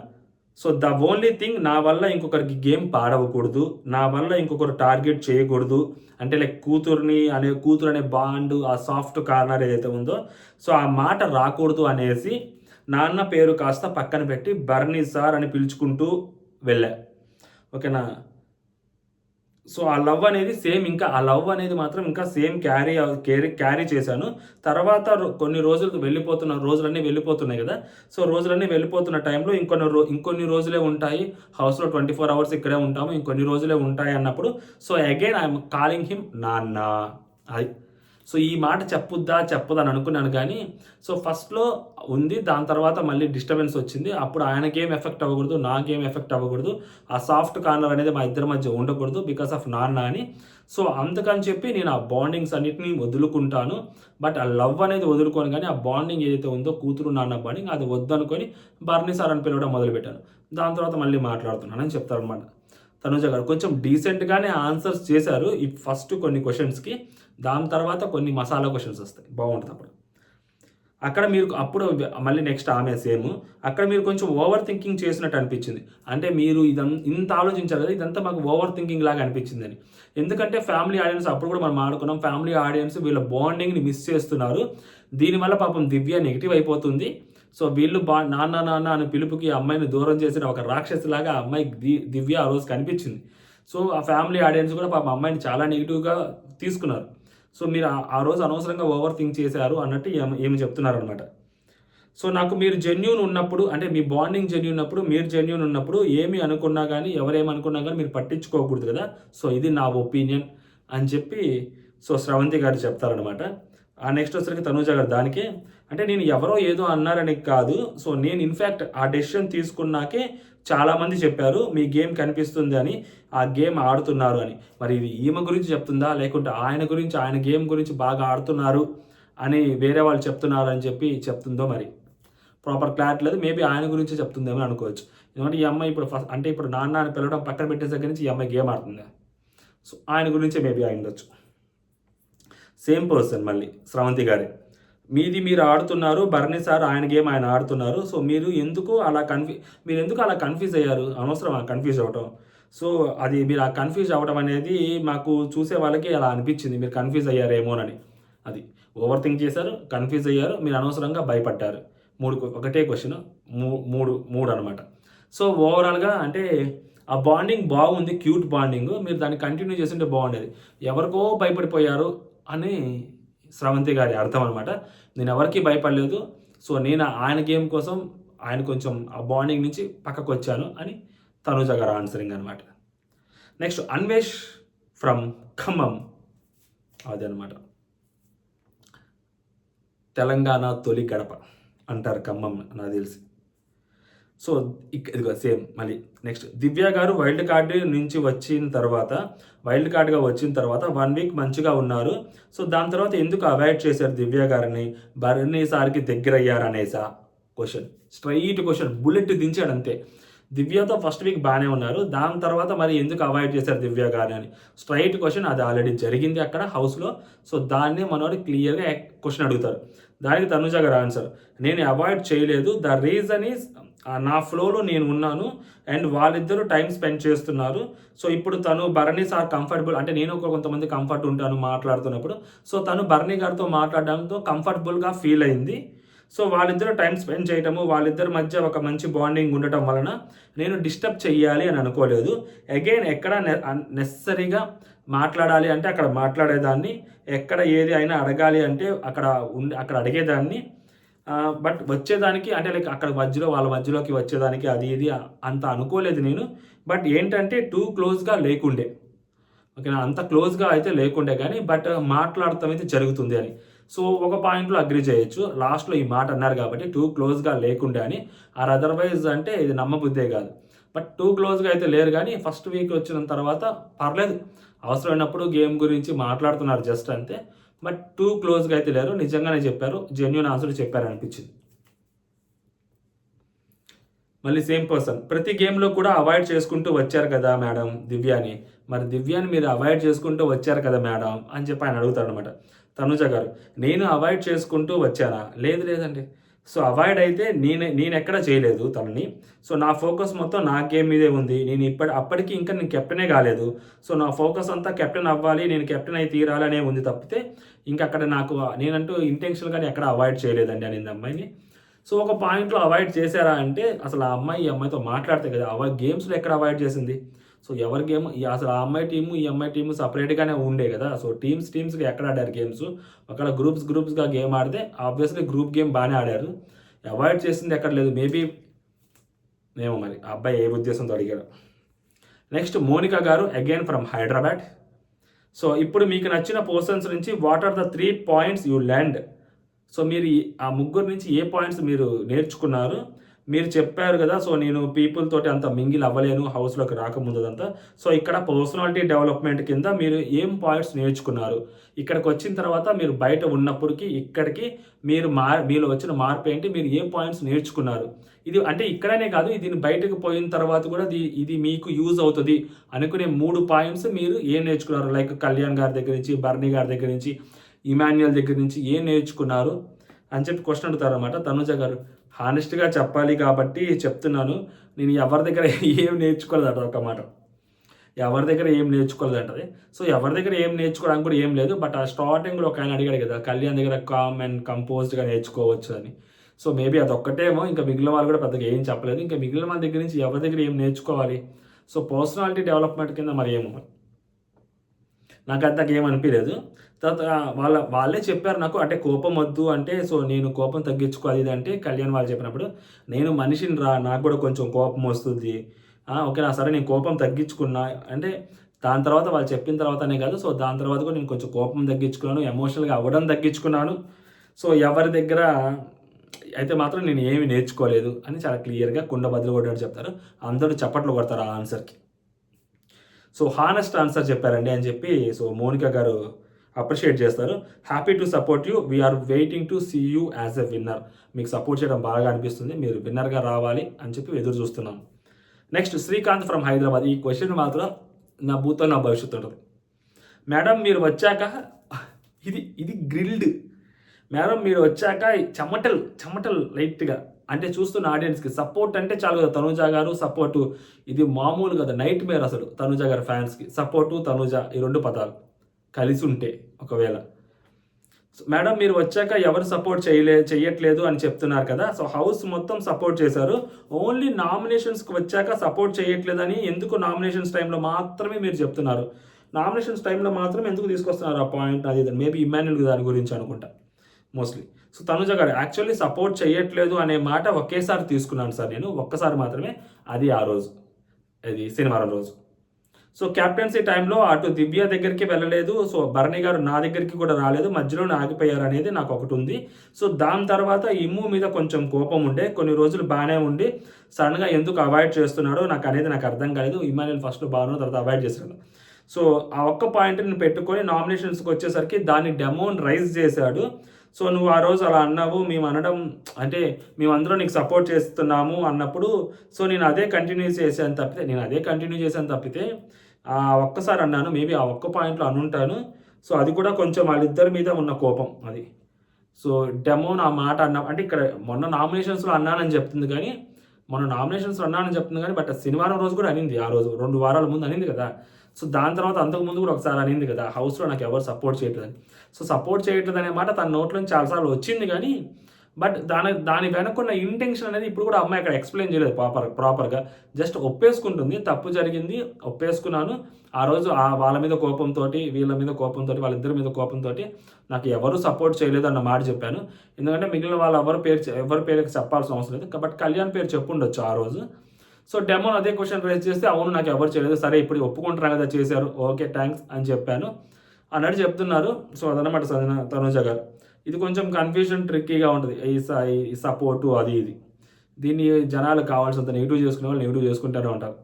సో ద ఓన్లీ థింగ్, నా వల్ల ఇంకొకరికి గేమ్ పాడవకూడదు, నా వల్ల ఇంకొకరు టార్గెట్ చేయకూడదు, అంటే లైక్ కూతురు అనే బాండ్, ఆ సాఫ్ట్ కార్నర్ ఏదైతే ఉందో, సో ఆ మాట రాకూడదు అనేసి నాన్న పేరు కాస్త పక్కన పెట్టి బర్నీ సార్ అని పిలుచుకుంటూ వెళ్ళా. ఓకేనా. సో ఆ లవ్ అనేది సేమ్, ఇంకా ఆ లవ్ అనేది మాత్రం ఇంకా సేమ్ క్యారీ చేశాను. తర్వాత కొన్ని రోజులు రోజులన్నీ వెళ్ళిపోతున్నాయి కదా. సో రోజులన్నీ వెళ్ళిపోతున్న టైంలో ఇంకొన్ని రోజులే ఉంటాయి, హౌస్లో 24 hours ఇక్కడే ఉంటాము, ఇంకొన్ని రోజులే ఉంటాయి అన్నప్పుడు, so again I'm calling him నాన్న. అది సో ఈ మాట చెప్పదా అని అనుకున్నాను కానీ, సో ఫస్ట్లో ఉంది, దాని తర్వాత మళ్ళీ డిస్టర్బెన్స్ వచ్చింది. అప్పుడు ఆయనకేం ఎఫెక్ట్ అవ్వకూడదు, నాకేం ఎఫెక్ట్ అవ్వకూడదు, ఆ సాఫ్ట్ కార్నర్ అనేది మా ఇద్దరి మధ్య ఉండకూడదు బికాస్ ఆఫ్ నాన్న అని. సో అందుకని చెప్పి నేను ఆ బాండింగ్స్ అన్నిటిని వదులుకుంటాను. బట్ ఆ లవ్ అనేది వదులుకోను, కానీ ఆ బాండింగ్ ఏదైతే ఉందో కూతురు నాన్న బాండింగ్, అది వద్దనుకొని బర్నీ సార్ అని పిలవడం మొదలుపెట్టాను. దాని తర్వాత మళ్ళీ మాట్లాడుతున్నానని చెప్తారనమాట. తనుజ గారు కొంచెం డీసెంట్గానే ఆన్సర్స్ చేశారు ఈ ఫస్ట్ కొన్ని క్వశ్చన్స్కి. దాని తర్వాత కొన్ని మసాలా క్వశ్చన్స్ వస్తాయి, బాగుంటుంది అప్పుడు. అక్కడ మీరు అప్పుడు మళ్ళీ నెక్స్ట్ ఆమె సేమ్, అక్కడ మీరు కొంచెం ఓవర్ థింకింగ్ చేసినట్టు అనిపించింది. అంటే మీరు ఇంత ఆలోచించారు కదా, ఇదంతా మాకు ఓవర్ థింకింగ్ లాగా అనిపించిందని. ఎందుకంటే ఫ్యామిలీ ఆడియన్స్, అప్పుడు కూడా మనం ఆడుకున్నాం, ఫ్యామిలీ ఆడియన్స్ వీళ్ళ బాండింగ్ని మిస్ చేస్తున్నారు. దీనివల్ల పాపం దివ్య నెగిటివ్ అయిపోతుంది. సో వీళ్ళు నాన్న నాన్న అని పిలుపుకి అమ్మాయిని దూరం చేసిన ఒక రాక్షసిలాగా ఆ అమ్మాయి దివ్య ఆ రోజు కనిపించింది. సో ఆ ఫ్యామిలీ ఆడియన్స్ కూడా పాపం అమ్మాయిని చాలా నెగిటివ్గా తీసుకున్నారు. సో మీరు ఆ రోజు అనవసరంగా ఓవర్ థింక్ చేశారు అన్నట్టు ఏమి చెప్తున్నారు అనమాట. సో నాకు మీరు జెన్యూన్ ఉన్నప్పుడు, అంటే మీ బాండింగ్ జెన్యూన్ ఉన్నప్పుడు, మీరు జెన్యూన్ ఉన్నప్పుడు ఏమి అనుకున్నా కానీ, ఎవరేమనుకున్నా కానీ మీరు పట్టించుకోకూడదు కదా. సో ఇది నా ఒపీనియన్ అని చెప్పి సో స్రవంతి గారు చెప్తారనమాట. ఆ నెక్స్ట్ వచ్చరికి తనూజ గారు దానికి, అంటే నేను ఎవరో ఏదో అన్నారని కాదు, సో నేను ఇన్ఫ్యాక్ట్ ఆ డెసిషన్ తీసుకున్నాకే చాలామంది చెప్పారు మీ గేమ్ కనిపిస్తుంది అని, ఆ గేమ్ ఆడుతున్నారు అని. మరి ఇది ఈమె గురించి చెప్తుందా, లేకుంటే ఆయన గేమ్ గురించి బాగా ఆడుతున్నారు అని వేరే వాళ్ళు చెప్తున్నారు అని చెప్పి చెప్తుందో మరి ప్రాపర్ క్లారిటీ లేదు. మేబీ ఆయన గురించి చెప్తుందేమో అనుకోవచ్చు. ఎందుకంటే ఈ అమ్మాయి ఇప్పుడు నాన్న అని పిలవడం పక్కన పెట్టే దగ్గర నుంచి ఈ అమ్మాయి గేమ్ ఆడుతుంది. సో ఆయన గురించే మేబీ అయిండొచ్చు. సేమ్ పర్సన్ మళ్ళీ స్రవంతి గారే, మీరు ఆడుతున్నారు, బర్నీ సార్ ఆయన గేమ్ ఆయన ఆడుతున్నారు. సో మీరు ఎందుకు అలా కన్ఫ్యూజ్ అయ్యారు, అనవసరం కన్ఫ్యూజ్ అవ్వటం. సో అది మీరు ఆ కన్ఫ్యూజ్ అవ్వడం అనేది మాకు చూసే వాళ్ళకి అలా అనిపించింది, మీరు కన్ఫ్యూజ్ అయ్యారేమోనని. అది ఓవర్ థింక్ చేశారు, కన్ఫ్యూజ్ అయ్యారు, మీరు అనవసరంగా భయపడ్డారు. ఒకటే క్వశ్చన్, మూడు అనమాట. సో ఓవరాల్గా అంటే ఆ బాండింగ్ బాగుంది, క్యూట్ బాండింగ్, మీరు దాన్ని కంటిన్యూ చేస్తుంటే బాగుండేది. ఎవరికో భయపడిపోయారు అని స్రవంతి గారి అర్థం అనమాట. నేను ఎవరికి భయపడలేదు. సో నేను ఆయన గేమ్ కోసం ఆయన కొంచెం ఆ బాండింగ్ నుంచి పక్కకు వచ్చాను అని తనూజ గారు ఆన్సరింగ్ అనమాట. నెక్స్ట్ అన్వేష్ ఫ్రమ్ ఖమ్మం, అది అనమాట. తెలంగాణ తొలి గడప అంటారు ఖమ్మం నాకు తెలిసి. సో ఇదిగో సేమ్ మళ్ళీ నెక్స్ట్ దివ్య గారు వైల్డ్ కార్డ్గా వచ్చిన తర్వాత 1 week మంచిగా ఉన్నారు. సో దాని తర్వాత ఎందుకు అవాయిడ్ చేశారు దివ్య గారిని, బర్నీ సార్కి దగ్గర అయ్యారనేసా క్వశ్చన్. స్ట్రైట్ క్వశ్చన్, బుల్లెట్ దించాడు అంతే. దివ్యతో ఫస్ట్ వీక్ బాగానే ఉన్నారు, దాని తర్వాత మరి ఎందుకు అవాయిడ్ చేశారు దివ్య గారిని అని స్ట్రైట్ క్వశ్చన్. అది ఆల్రెడీ జరిగింది అక్కడ హౌస్లో. సో దాన్ని మనోడు క్లియర్గా క్వశ్చన్ అడుగుతారు. దానికి తనుజ గారు ఆన్సర్, నేను అవాయిడ్ చేయలేదు, ద రీజన్ ఈజ్ నా ఫ్లోలో నేను ఉన్నాను అండ్ వాళ్ళిద్దరూ టైం స్పెండ్ చేస్తున్నారు. సో ఇప్పుడు తను బర్నీ సార్ కంఫర్టబుల్, అంటే నేను కొంతమంది కంఫర్ట్ ఉంటాను మాట్లాడుతున్నప్పుడు, సో తను బర్నీ గారితో మాట్లాడడంతో కంఫర్టబుల్గా ఫీల్ అయింది. సో వాళ్ళిద్దరూ టైం స్పెండ్ చేయటము, వాళ్ళిద్దరి మధ్య ఒక మంచి బాండింగ్ ఉండటం వలన నేను డిస్టర్బ్ చెయ్యాలి అని అనుకోలేదు. అగైన్ ఎక్కడ నెసరీగా మాట్లాడాలి అంటే అక్కడ మాట్లాడేదాన్ని, ఎక్కడ ఏది అయినా అడగాలి అంటే అక్కడ అడిగేదాన్ని. బట్ వచ్చేదానికి అంటే లైక్ అక్కడ వాళ్ళ మధ్యలోకి వచ్చేదానికి అది ఇది అంత అనుకోలేదు నేను. బట్ ఏంటంటే టూ క్లోజ్గా లేకుండే, ఓకేనా, అంత క్లోజ్గా అయితే లేకుండే కానీ బట్ మాట్లాడటం అయితే జరుగుతుంది అని. సో ఒక పాయింట్లో అగ్రి చేయొచ్చు, లాస్ట్లో ఈ మాట అన్నారు కాబట్టి టూ క్లోజ్గా లేకుండే అని. ఆర్ అదర్వైజ్ అంటే ఇది నమ్మబుద్దే కాదు. బట్ టూ క్లోజ్గా అయితే లేరు, కానీ ఫస్ట్ వీక్ వచ్చిన తర్వాత పర్లేదు, అవసరమైనప్పుడు గేమ్ గురించి మాట్లాడుతున్నారు జస్ట్ అంతే. బట్ టూ క్లోజ్గా అయితే లేరు, నిజంగానే చెప్పారు, జెన్యూన్ ఆన్సర్ చెప్పారు అనిపించింది. మళ్ళీ సేమ్ పర్సన్, ప్రతి గేమ్లో కూడా అవాయిడ్ చేసుకుంటూ వచ్చారు కదా మేడం దివ్యాని, మరి దివ్యాని మీరు అవాయిడ్ చేసుకుంటూ వచ్చారు కదా మేడం అని చెప్పి ఆయన అడుగుతారు అనమాట. తనుజ గారు, నేను అవాయిడ్ చేసుకుంటూ వచ్చానా? లేదండి, సో అవాయిడ్ అయితే నేను ఎక్కడ చేయలేదు తనని. సో నా ఫోకస్ మొత్తం నా గేమ్ మీదే ఉంది. నేను అప్పటికి ఇంకా నేను కెప్టెనే కాలేదు. సో నా ఫోకస్ అంతా కెప్టెన్ అవ్వాలి, నేను కెప్టెన్ అయి తీరాలనే ఉంది తప్పితే ఇంకా అక్కడ నాకు నేనంటూ ఇంటెన్షనల్‌గానే ఎక్కడ అవాయిడ్ చేయలేదండి అనింది అమ్మాయిని. సో ఒక పాయింట్‌లో అవాయిడ్ చేశారా అంటే అసలు ఆ అమ్మాయి ఈ అమ్మాయితో మాట్లాడితే కదా! గేమ్స్‌లో ఎక్కడ అవాయిడ్ చేసింది? సో ఎవరి గేమ్ అసలు ఆ అమ్మాయి టీము, ఈ అమ్మాయి టీము సెపరేట్‌గానే ఉండే కదా! సో టీమ్స్‌గా ఎక్కడ ఆడారు గేమ్స్? ఒకవేళ గ్రూప్స్‌గా గేమ్ ఆడితే ఆబ్వియస్‌లీ గ్రూప్ గేమ్ బానే ఆడారు. అవాయిడ్ చేసింది ఎక్కడ లేదు. మేబీ ఏమో మరి ఆ అబ్బాయి ఏ ఉద్దేశంతో అడిగాడో. నెక్స్ట్ మోనికా గారు అగైన్ ఫ్రమ్ హైదరాబాద్. సో ఇప్పుడు మీకు నచ్చిన పర్సన్స్ నుంచి what are the 3 points you learned? So మీరు ఆ ముగ్గురు నుంచి ఏ పాయింట్స్ మీరు నేర్చుకున్నారు? మీరు చెప్పారు కదా! సో నేను పీపుల్ తోటి అంత మింగిల్ అవ్వలేను హౌస్‌లోకి రాకముందుదంతా. సో ఇక్కడ పర్సనాలిటీ డెవలప్‌మెంట్ కింద మీరు ఏం పాయింట్స్ నేర్చుకున్నారు? ఇక్కడికొచ్చిన తర్వాత మీరు బయట ఉన్నప్పటికి ఇక్కడికి మీలో వచ్చిన మార్పేంటి? మీరు ఏ పాయింట్స్ నేర్చుకున్నారు? ఇది అంటే ఇక్కడనే కాదు, దీన్ని బయటకు పోయిన తర్వాత కూడా ఇది మీకు యూజ్ అవుతది అనుకునే 3 పాయింట్స్ మీరు ఏం నేర్చుకున్నారు? లైక్ కళ్యాణ్ గారి దగ్గర నుంచి, బర్నీ గారి దగ్గర నుంచి, ఇమాన్యుయల్ దగ్గర నుంచి ఏం నేర్చుకున్నారు? అని చెప్పి క్వెషన్ అడుగుతారనమాట. తనుజ గారు హానెస్ట్‌గా చెప్పాలి కాబట్టి చెప్తున్నాను. నేను ఎవరి దగ్గర ఏం నేర్చుకోలేదట ఒక మాట. ఎవరి దగ్గర ఏం నేర్చుకోలేదంటది. సో ఎవరి దగ్గర ఏం నేర్చుకోవడానికి కూడా ఏం లేదు. బట్ ఆ స్టార్టింగ్‌లో ఒక ఆయన అడిగాడు కదా! కళ్యాణ్ దగ్గర కామ్ అండ్ కంపోజ్డ్‌గా నేర్చుకోవచ్చు అని. సో మేబీ అదొక్కటేమో. ఇంకా మిగిలిన వాళ్ళు కూడా పెద్దగా ఏం చెప్పలేదు. ఇంకా మిగిలిన వాళ్ళ దగ్గర నుంచి ఎవరి దగ్గర ఏం నేర్చుకోవాలి? సో పర్సనాలిటీ డెవలప్‌మెంట్ కింద మరి ఏమో. నాకంతగా ఏం అనిపియలేదు. తర్వాత వాళ్ళే చెప్పారు నాకు. అంటే కోపం వద్దు అంటే, సో నేను కోపం తగ్గించుకో అది ఇది అంటే కళ్యాణ్ వాళ్ళు చెప్పినప్పుడు, నేను మనిషిని నాకు కూడా కొంచెం కోపం వస్తుంది. ఓకేనా సరే నేను కోపం తగ్గించుకున్నా అంటే దాని తర్వాత వాళ్ళు చెప్పిన తర్వాతనే కాదు. సో దాని తర్వాత కూడా నేను కొంచెం కోపం తగ్గించుకున్నాను. ఎమోషనల్‌గా అవ్వడం తగ్గించుకున్నాను. సో ఎవరి దగ్గర అయితే మాత్రం నేను ఏమి నేర్చుకోలేదు అని చాలా క్లియర్‌గా కుండ బద్దలు కొట్టినట్టు చెప్తారు. అందరూ చప్పట్లు కొడతారు ఆ ఆన్సర్‌కి. సో హానెస్ట్ ఆన్సర్ చెప్పారండి అని చెప్పి సో మోనికా గారు అప్రిషియేట్ చేస్తారు. Happy to support you. We are waiting to see you as a winner. మీకు సపోర్ట్ చేయడం బాగా అనిపిస్తుంది. మీరు విన్నర్‌గా రావాలి అని చెప్పి ఎదురు చూస్తున్నాం. Next Srikanth from Hyderabad. ఈ క్వశ్చన్ మాత్రం నా భూతో నా భవిష్యత్తు ఉంటుంది. మేడం మీరు వచ్చాక ఇది గ్రిల్డ్. మేడం మీరు వచ్చాక చెమటలు లైట్‌గా అంటే చూస్తున్న ఆడియన్స్‌కి సపోర్ట్ అంటే చాలు కదా! తనూజ గారు సపోర్టు ఇది మామూలు కదా! నైట్ మేర్ అసలు తనూజ గారి ఫ్యాన్స్‌కి. సపోర్టు, తనూజ ఈ 2 పదాలు కలిసి ఉంటే ఒకవేళ. మేడం మీరు వచ్చాక ఎవరు సపోర్ట్ చెయ్యట్లేదు అని చెప్తున్నారు కదా! సో హౌస్ మొత్తం సపోర్ట్ చేశారు. ఓన్లీ నామినేషన్స్‌కి వచ్చాక సపోర్ట్ చేయట్లేదని ఎందుకు నామినేషన్స్ టైమ్‌లో మాత్రమే మీరు చెప్తున్నారు? నామినేషన్స్ టైమ్‌లో మాత్రం ఎందుకు తీసుకొస్తున్నారు ఆ పాయింట్ అది ఇది? మేబీ ఇమ్మాన్యుల్ దాని గురించి అనుకుంటా మోస్ట్‌లీ. సో తనుజ గారు యాక్చువల్లీ సపోర్ట్ చేయట్లేదు అనే మాట ఒకేసారి తీసుకున్నాను సార్ నేను. ఒక్కసారి మాత్రమే. అది ఆ రోజు. అది శనివారం రోజు. సో క్యాప్టెన్సీ టైంలో అటు దివ్య దగ్గరికి వెళ్ళలేదు. సో భరణి గారు నా దగ్గరికి కూడా రాలేదు. మధ్యలోనే ఆగిపోయారు అనేది నాకు ఒకటి ఉంది. సో దాని తర్వాత ఇమ్ము మీద కొంచెం కోపం ఉండే. కొన్ని రోజులు బాగానే ఉండి సడన్‌గా ఎందుకు అవాయిడ్ చేస్తున్నాడో నాకు అర్థం కాలేదు. ఇమ్మాన్యుయల్ ఫస్ట్‌లో బాగున్నాడు, తర్వాత అవాయిడ్ చేశాడు. సో ఆ ఒక్క పాయింట్‌ని పెట్టుకొని నామినేషన్స్‌కి వచ్చేసరికి దాన్ని డెమోని రైజ్ చేశాడు. సో నువ్వు ఆ రోజు అలా అన్నావు. మేము అనడం అంటే మేమందరం నీకు సపోర్ట్ చేస్తున్నాము అన్నప్పుడు సో నేను అదే కంటిన్యూ చేశాను తప్పితే ఒక్కసారి అన్నాను. మేబీ ఆ ఒక్క పాయింట్‌లో అనుంటాను. సో అది కూడా కొంచెం వాళ్ళిద్దరి మీద ఉన్న కోపం అది. సో డెమోన్ ఆ మాట అంటే ఇక్కడ మొన్న నామినేషన్స్‌లో అన్నానని చెప్తుంది కానీ బట్ శనివారం రోజు కూడా అనింది. ఆ రోజు 2 వారాల ముందు అనింది కదా! సో దాని తర్వాత అంతకుముందు కూడా ఒకసారి అనింది కదా! హౌస్‌లో నాకు ఎవరు సపోర్ట్ చేయట్లేదని. సో సపోర్ట్ చేయట్లేదనే మాట తన నోట్లో నుంచి చాలా సార్లు వచ్చింది కానీ బట్ దాని వెనకున్న ఇంటెన్షన్ అనేది ఇప్పుడు కూడా అమ్మాయి అక్కడ ఎక్స్‌ప్లెయిన్ చేయలేదు ప్రాపర్‌గా. జస్ట్ ఒప్పేసుకుంటుంది. తప్పు జరిగింది. ఒప్పేసుకున్నాను. ఆ రోజు వాళ్ళ మీద కోపంతోటి, వీళ్ళ మీద కోపంతోటి, వాళ్ళిద్దరి మీద కోపంతోటి నాకు ఎవరు సపోర్ట్ చేయలేదు అన్న మాట చెప్పాను. ఎందుకంటే మిగిలిన వాళ్ళు ఎవరి పేరు చెప్పాల్సిన అవసరం లేదు. బట్ కళ్యాణ్ పేరు చెప్పుండొచ్చు ఆ రోజు. సో డెమోన్ అదే క్వెషన్ రైజ్ చేస్తే అవును నాకు ఎవరు చేయలేదు. సరే ఇప్పుడు ఒప్పుకుంటున్నారు కదా చేశారు. ఓకే థాంక్స్ అని చెప్పాను అన్నట్టు చెప్తున్నారు. సో అదనమాట తనుజ గారు. ఇది కొంచెం కన్ఫ్యూజన్ ట్రిక్కీగా ఉంటుంది. ఈ సపోర్టు అది ఇది. దీన్ని జనాలు కావాల్సినంత నెగిటివ్ చేసుకునే వాళ్ళు నెగిటివ్ చేసుకుంటూనే ఉంటారు.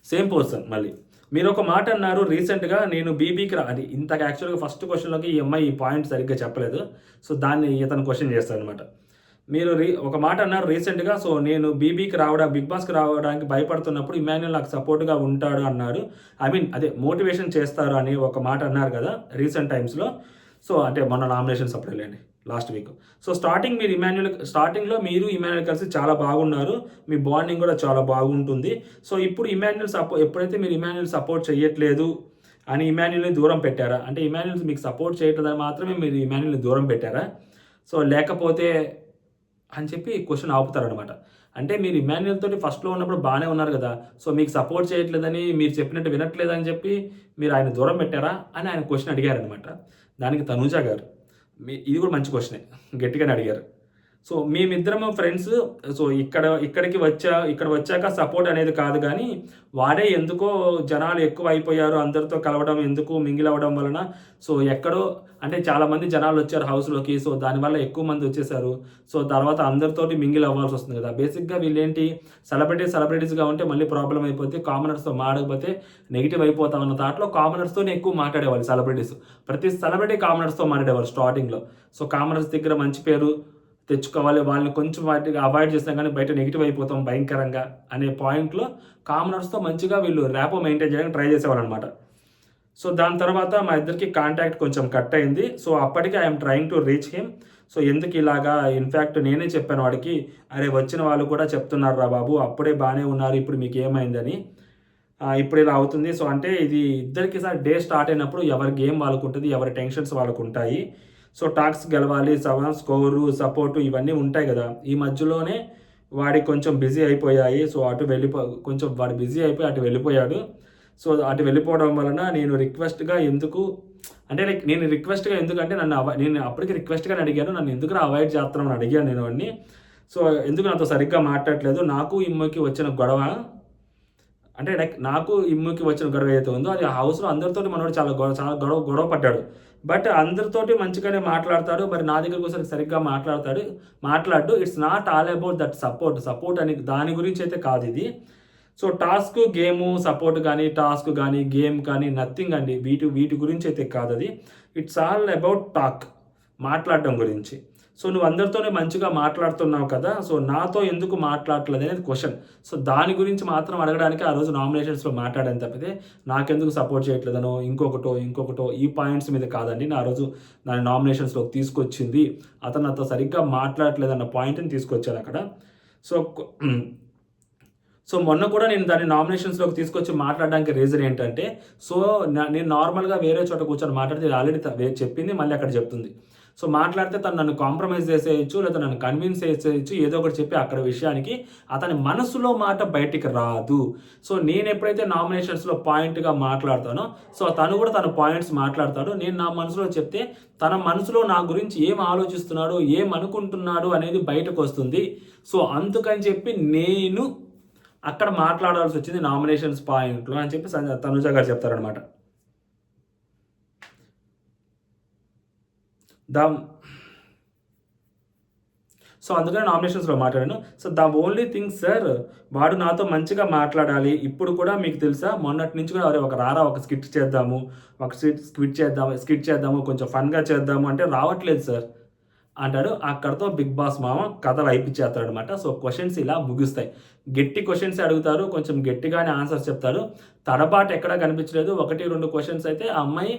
సేమ్ పర్సన్ మళ్ళీ. మీరు ఒక మాట అన్నారు రీసెంట్‌గా నేను బీబీకి అది ఇంతకు యాక్చువల్‌గా ఫస్ట్ క్వెషన్‌లోకి ఈ అమ్మాయి ఈ పాయింట్ సరిగ్గా చెప్పలేదు. సో దాన్ని ఇతను క్వెషన్ చేస్తాడనమాట. మీరు ఒక మాట అన్నారు రీసెంట్‌గా సో నేను బిగ్ బాస్‌కి రావడానికి భయపడుతున్నప్పుడు ఇమాన్యుయల్ నాకు సపోర్ట్‌గా ఉంటాడు అన్నారు. అదే మోటివేషన్ చేస్తారు అని ఒక మాట అన్నారు కదా! రీసెంట్ టైమ్స్‌లో. సో అంటే మొన్న నామినేషన్స్ అప్పుడు వెళ్ళండి లాస్ట్ వీక్. సో స్టార్టింగ్లో మీరు ఇమాన్యుల్ కలిసి చాలా బాగున్నారు, మీ బాండింగ్ కూడా చాలా బాగుంటుంది. సో ఇప్పుడు ఎప్పుడైతే మీరు ఇమాన్యుల్ సపోర్ట్ చేయట్లేదు అని ఇమాన్యుల్ని దూరం పెట్టారా, అంటే ఇమాన్యుల్ మీకు సపోర్ట్ చేయట్లేదని మాత్రమే మీరు ఇమాన్యుల్ని దూరం పెట్టారా, సో లేకపోతే అని చెప్పి క్వశ్చన్ ఆపుతారనమాట. అంటే మీరు ఇమాన్యుల్ తోటి ఫస్ట్లో ఉన్నప్పుడు బాగానే ఉన్నారు కదా, సో మీకు సపోర్ట్ చేయట్లేదని, మీరు చెప్పినట్టు వినట్లేదని చెప్పి మీరు ఆయన దూరం పెట్టారా అని ఆయన క్వశ్చన్ అడిగారనమాట. దానికి తనూజ గారు ఇది కూడా మంచి క్వశ్చనే, గట్టిగానే అడిగారు. సో మేమిద్దరము ఫ్రెండ్స్, సో ఇక్కడ వచ్చాక సపోర్ట్ అనేది కాదు, కానీ వాడే ఎందుకో జనాలు ఎక్కువ అయిపోయారు, అందరితో కలవడం ఎందుకు, మింగిల్ అవ్వడం వలన, సో ఎక్కడో అంటే చాలామంది జనాలు వచ్చారు హౌస్లోకి, సో దానివల్ల ఎక్కువ మంది వచ్చేసారు. సో తర్వాత అందరితోటి మింగిల్ అవ్వాల్సి వస్తుంది కదా. బేసిక్గా వీళ్ళేంటి సెలబ్రిటీస్గా ఉంటే మళ్ళీ ప్రాబ్లం అయిపోతే, కామనర్స్తో మాడకపోతే నెగిటివ్ అయిపోతామన్న దాంట్లో కామనర్స్తోనే ఎక్కువ మాట్లాడేవాళ్ళు సెలబ్రిటీస్. ప్రతి సెలబ్రిటీ కామనర్స్తో మాట్లాడేవాళ్ళు స్టార్టింగ్లో. సో కామనర్స్ దగ్గర మంచి పేరు తెచ్చుకోవాలి, వాళ్ళని కొంచెం వాటికి అవాయిడ్ చేస్తాం కానీ బయట నెగిటివ్ అయిపోతాం భయంకరంగా అనే పాయింట్లో కామనర్స్తో మంచిగా వీళ్ళు ర్యాపో మెయింటైన్ చేయడానికి ట్రై చేసేవాళ్ళు అనమాట. సో దాని తర్వాత మా ఇద్దరికి కాంటాక్ట్ కొంచెం కట్ అయింది. సో అప్పటికి I'm trying to reach him. So ఎందుకు ఇలాగా, ఇన్ఫ్యాక్ట్ నేనే చెప్పాను వాడికి, అరే వచ్చిన వాళ్ళు కూడా చెప్తున్నారు రా బాబు, అప్పుడే బాగానే ఉన్నారు, ఇప్పుడు మీకు ఏమైందని, ఇప్పుడు ఇలా అవుతుంది. సో అంటే ఇది ఇద్దరికి సార్ డే స్టార్ట్ అయినప్పుడు ఎవరి గేమ్ వాళ్ళకు ఉంటుంది, ఎవరి టెన్షన్స్ వాళ్ళకు ఉంటాయి. సో టాక్స్ గెలవాలి, స్కోరు, సపోర్టు ఇవన్నీ ఉంటాయి కదా. ఈ మధ్యలోనే వాడికి కొంచెం బిజీ అయిపోయాయి. సో కొంచెం వాడు బిజీ అయిపోయి అటు వెళ్ళిపోయాడు. సో అటు వెళ్ళిపోవడం వలన నేను రిక్వెస్ట్గా ఎందుకంటే నేను అప్పటికి రిక్వెస్ట్గా అడిగాను, నన్ను ఎందుకు అవాయిడ్ చేస్తున్నామని అడిగాను నేను వాడిని. సో ఎందుకు నాతో సరిగ్గా మాట్లాడట్లేదు, నాకు ఇమ్మకి వచ్చిన గొడవ అంటే నాకు ఇమ్ముకి వచ్చిన గొడవ ఏదైతే ఉందో అది హౌస్లో అందరితో మనోడు చాలా గొడవ పడ్డాడు. బట్ అందరితోటి మంచిగానే మాట్లాడతాడు, మరి నా దగ్గరకు వచ్చి సరిగ్గా మాట్లాడు. It's not all about that support అని దాని గురించి అయితే కాదు ఇది. సో టాస్క్ గేము సపోర్ట్ కానీ టాస్క్ కానీ గేమ్ కానీ నథింగ్ అండి, వీటి గురించి అయితే కాదు అది. ఇట్స్ ఆల్ అబౌట్ మాట్లాడడం గురించి. సో నువ్వు అందరితోనే మంచిగా మాట్లాడుతున్నావు కదా, సో నాతో ఎందుకు మాట్లాడట్లేదు అనేది క్వశ్చన్. సో దాని గురించి మాత్రం అడగడానికి ఆ రోజు నామినేషన్స్లో మాట్లాడాను తప్పితే నాకెందుకు సపోర్ట్ చేయట్లేదనో ఇంకొకటో ఈ పాయింట్స్ మీద కాదండి. నా రోజు దాని నామినేషన్స్లోకి తీసుకొచ్చింది అతను నాతో సరిగ్గా మాట్లాడట్లేదన్న పాయింట్ని తీసుకొచ్చాను అక్కడ. సో మొన్న కూడా నేను దాన్ని నామినేషన్స్లోకి తీసుకొచ్చి మాట్లాడడానికి రీజన్ ఏంటంటే, సో నేను నార్మల్గా వేరే చోట కూర్చొని మాట్లాడితే ఆల్రెడీ చెప్పింది మళ్ళీ అక్కడ చెప్తుంది. సో మాట్లాడితే తను నన్ను కాంప్రమైజ్ చేసేయచ్చు, లేదా నన్ను కన్విన్స్ చేసేయచ్చు, ఏదో ఒకటి చెప్పి అక్కడ విషయానికి అతని మనసులో మాట బయటికి రాదు. సో నేను ఎప్పుడైతే నామినేషన్స్లో పాయింట్గా మాట్లాడతానో, సో తను కూడా తన పాయింట్స్ మాట్లాడతాడు. నేను నా మనసులో చెప్తే తన మనసులో నా గురించి ఏం ఆలోచిస్తున్నాడు, ఏం అనుకుంటున్నాడు అనేది బయటకు వస్తుంది. సో అందుకని చెప్పి నేను అక్కడ మాట్లాడాల్సి వచ్చింది నామినేషన్స్ పాయింట్లో అని చెప్పి తనుజ గారు చెప్తారనమాట. సో అందుకని నామినేషన్స్లో మాట్లాడాను. So the only thing sir, వాడు నాతో మంచిగా మాట్లాడాలి. ఇప్పుడు కూడా మీకు తెలుసా, మొన్నటి నుంచి కూడా ఒక స్కిట్ చేద్దాము కొంచెం ఫన్గా చేద్దాము అంటే రావట్లేదు సార్ అంటాడు. అక్కడతో బిగ్ బాస్ మామ కథలు అయిపించేస్తాడు అనమాట. సో క్వశ్చన్స్ ఇలా ముగుస్తాయి. గట్టి క్వశ్చన్స్ అడుగుతారు, కొంచెం గట్టిగానే ఆన్సర్స్ చెప్తారు. తడబాటు ఎక్కడా కనిపించలేదు. 1-2 క్వశ్చన్స్ అయితే ఆ అమ్మాయి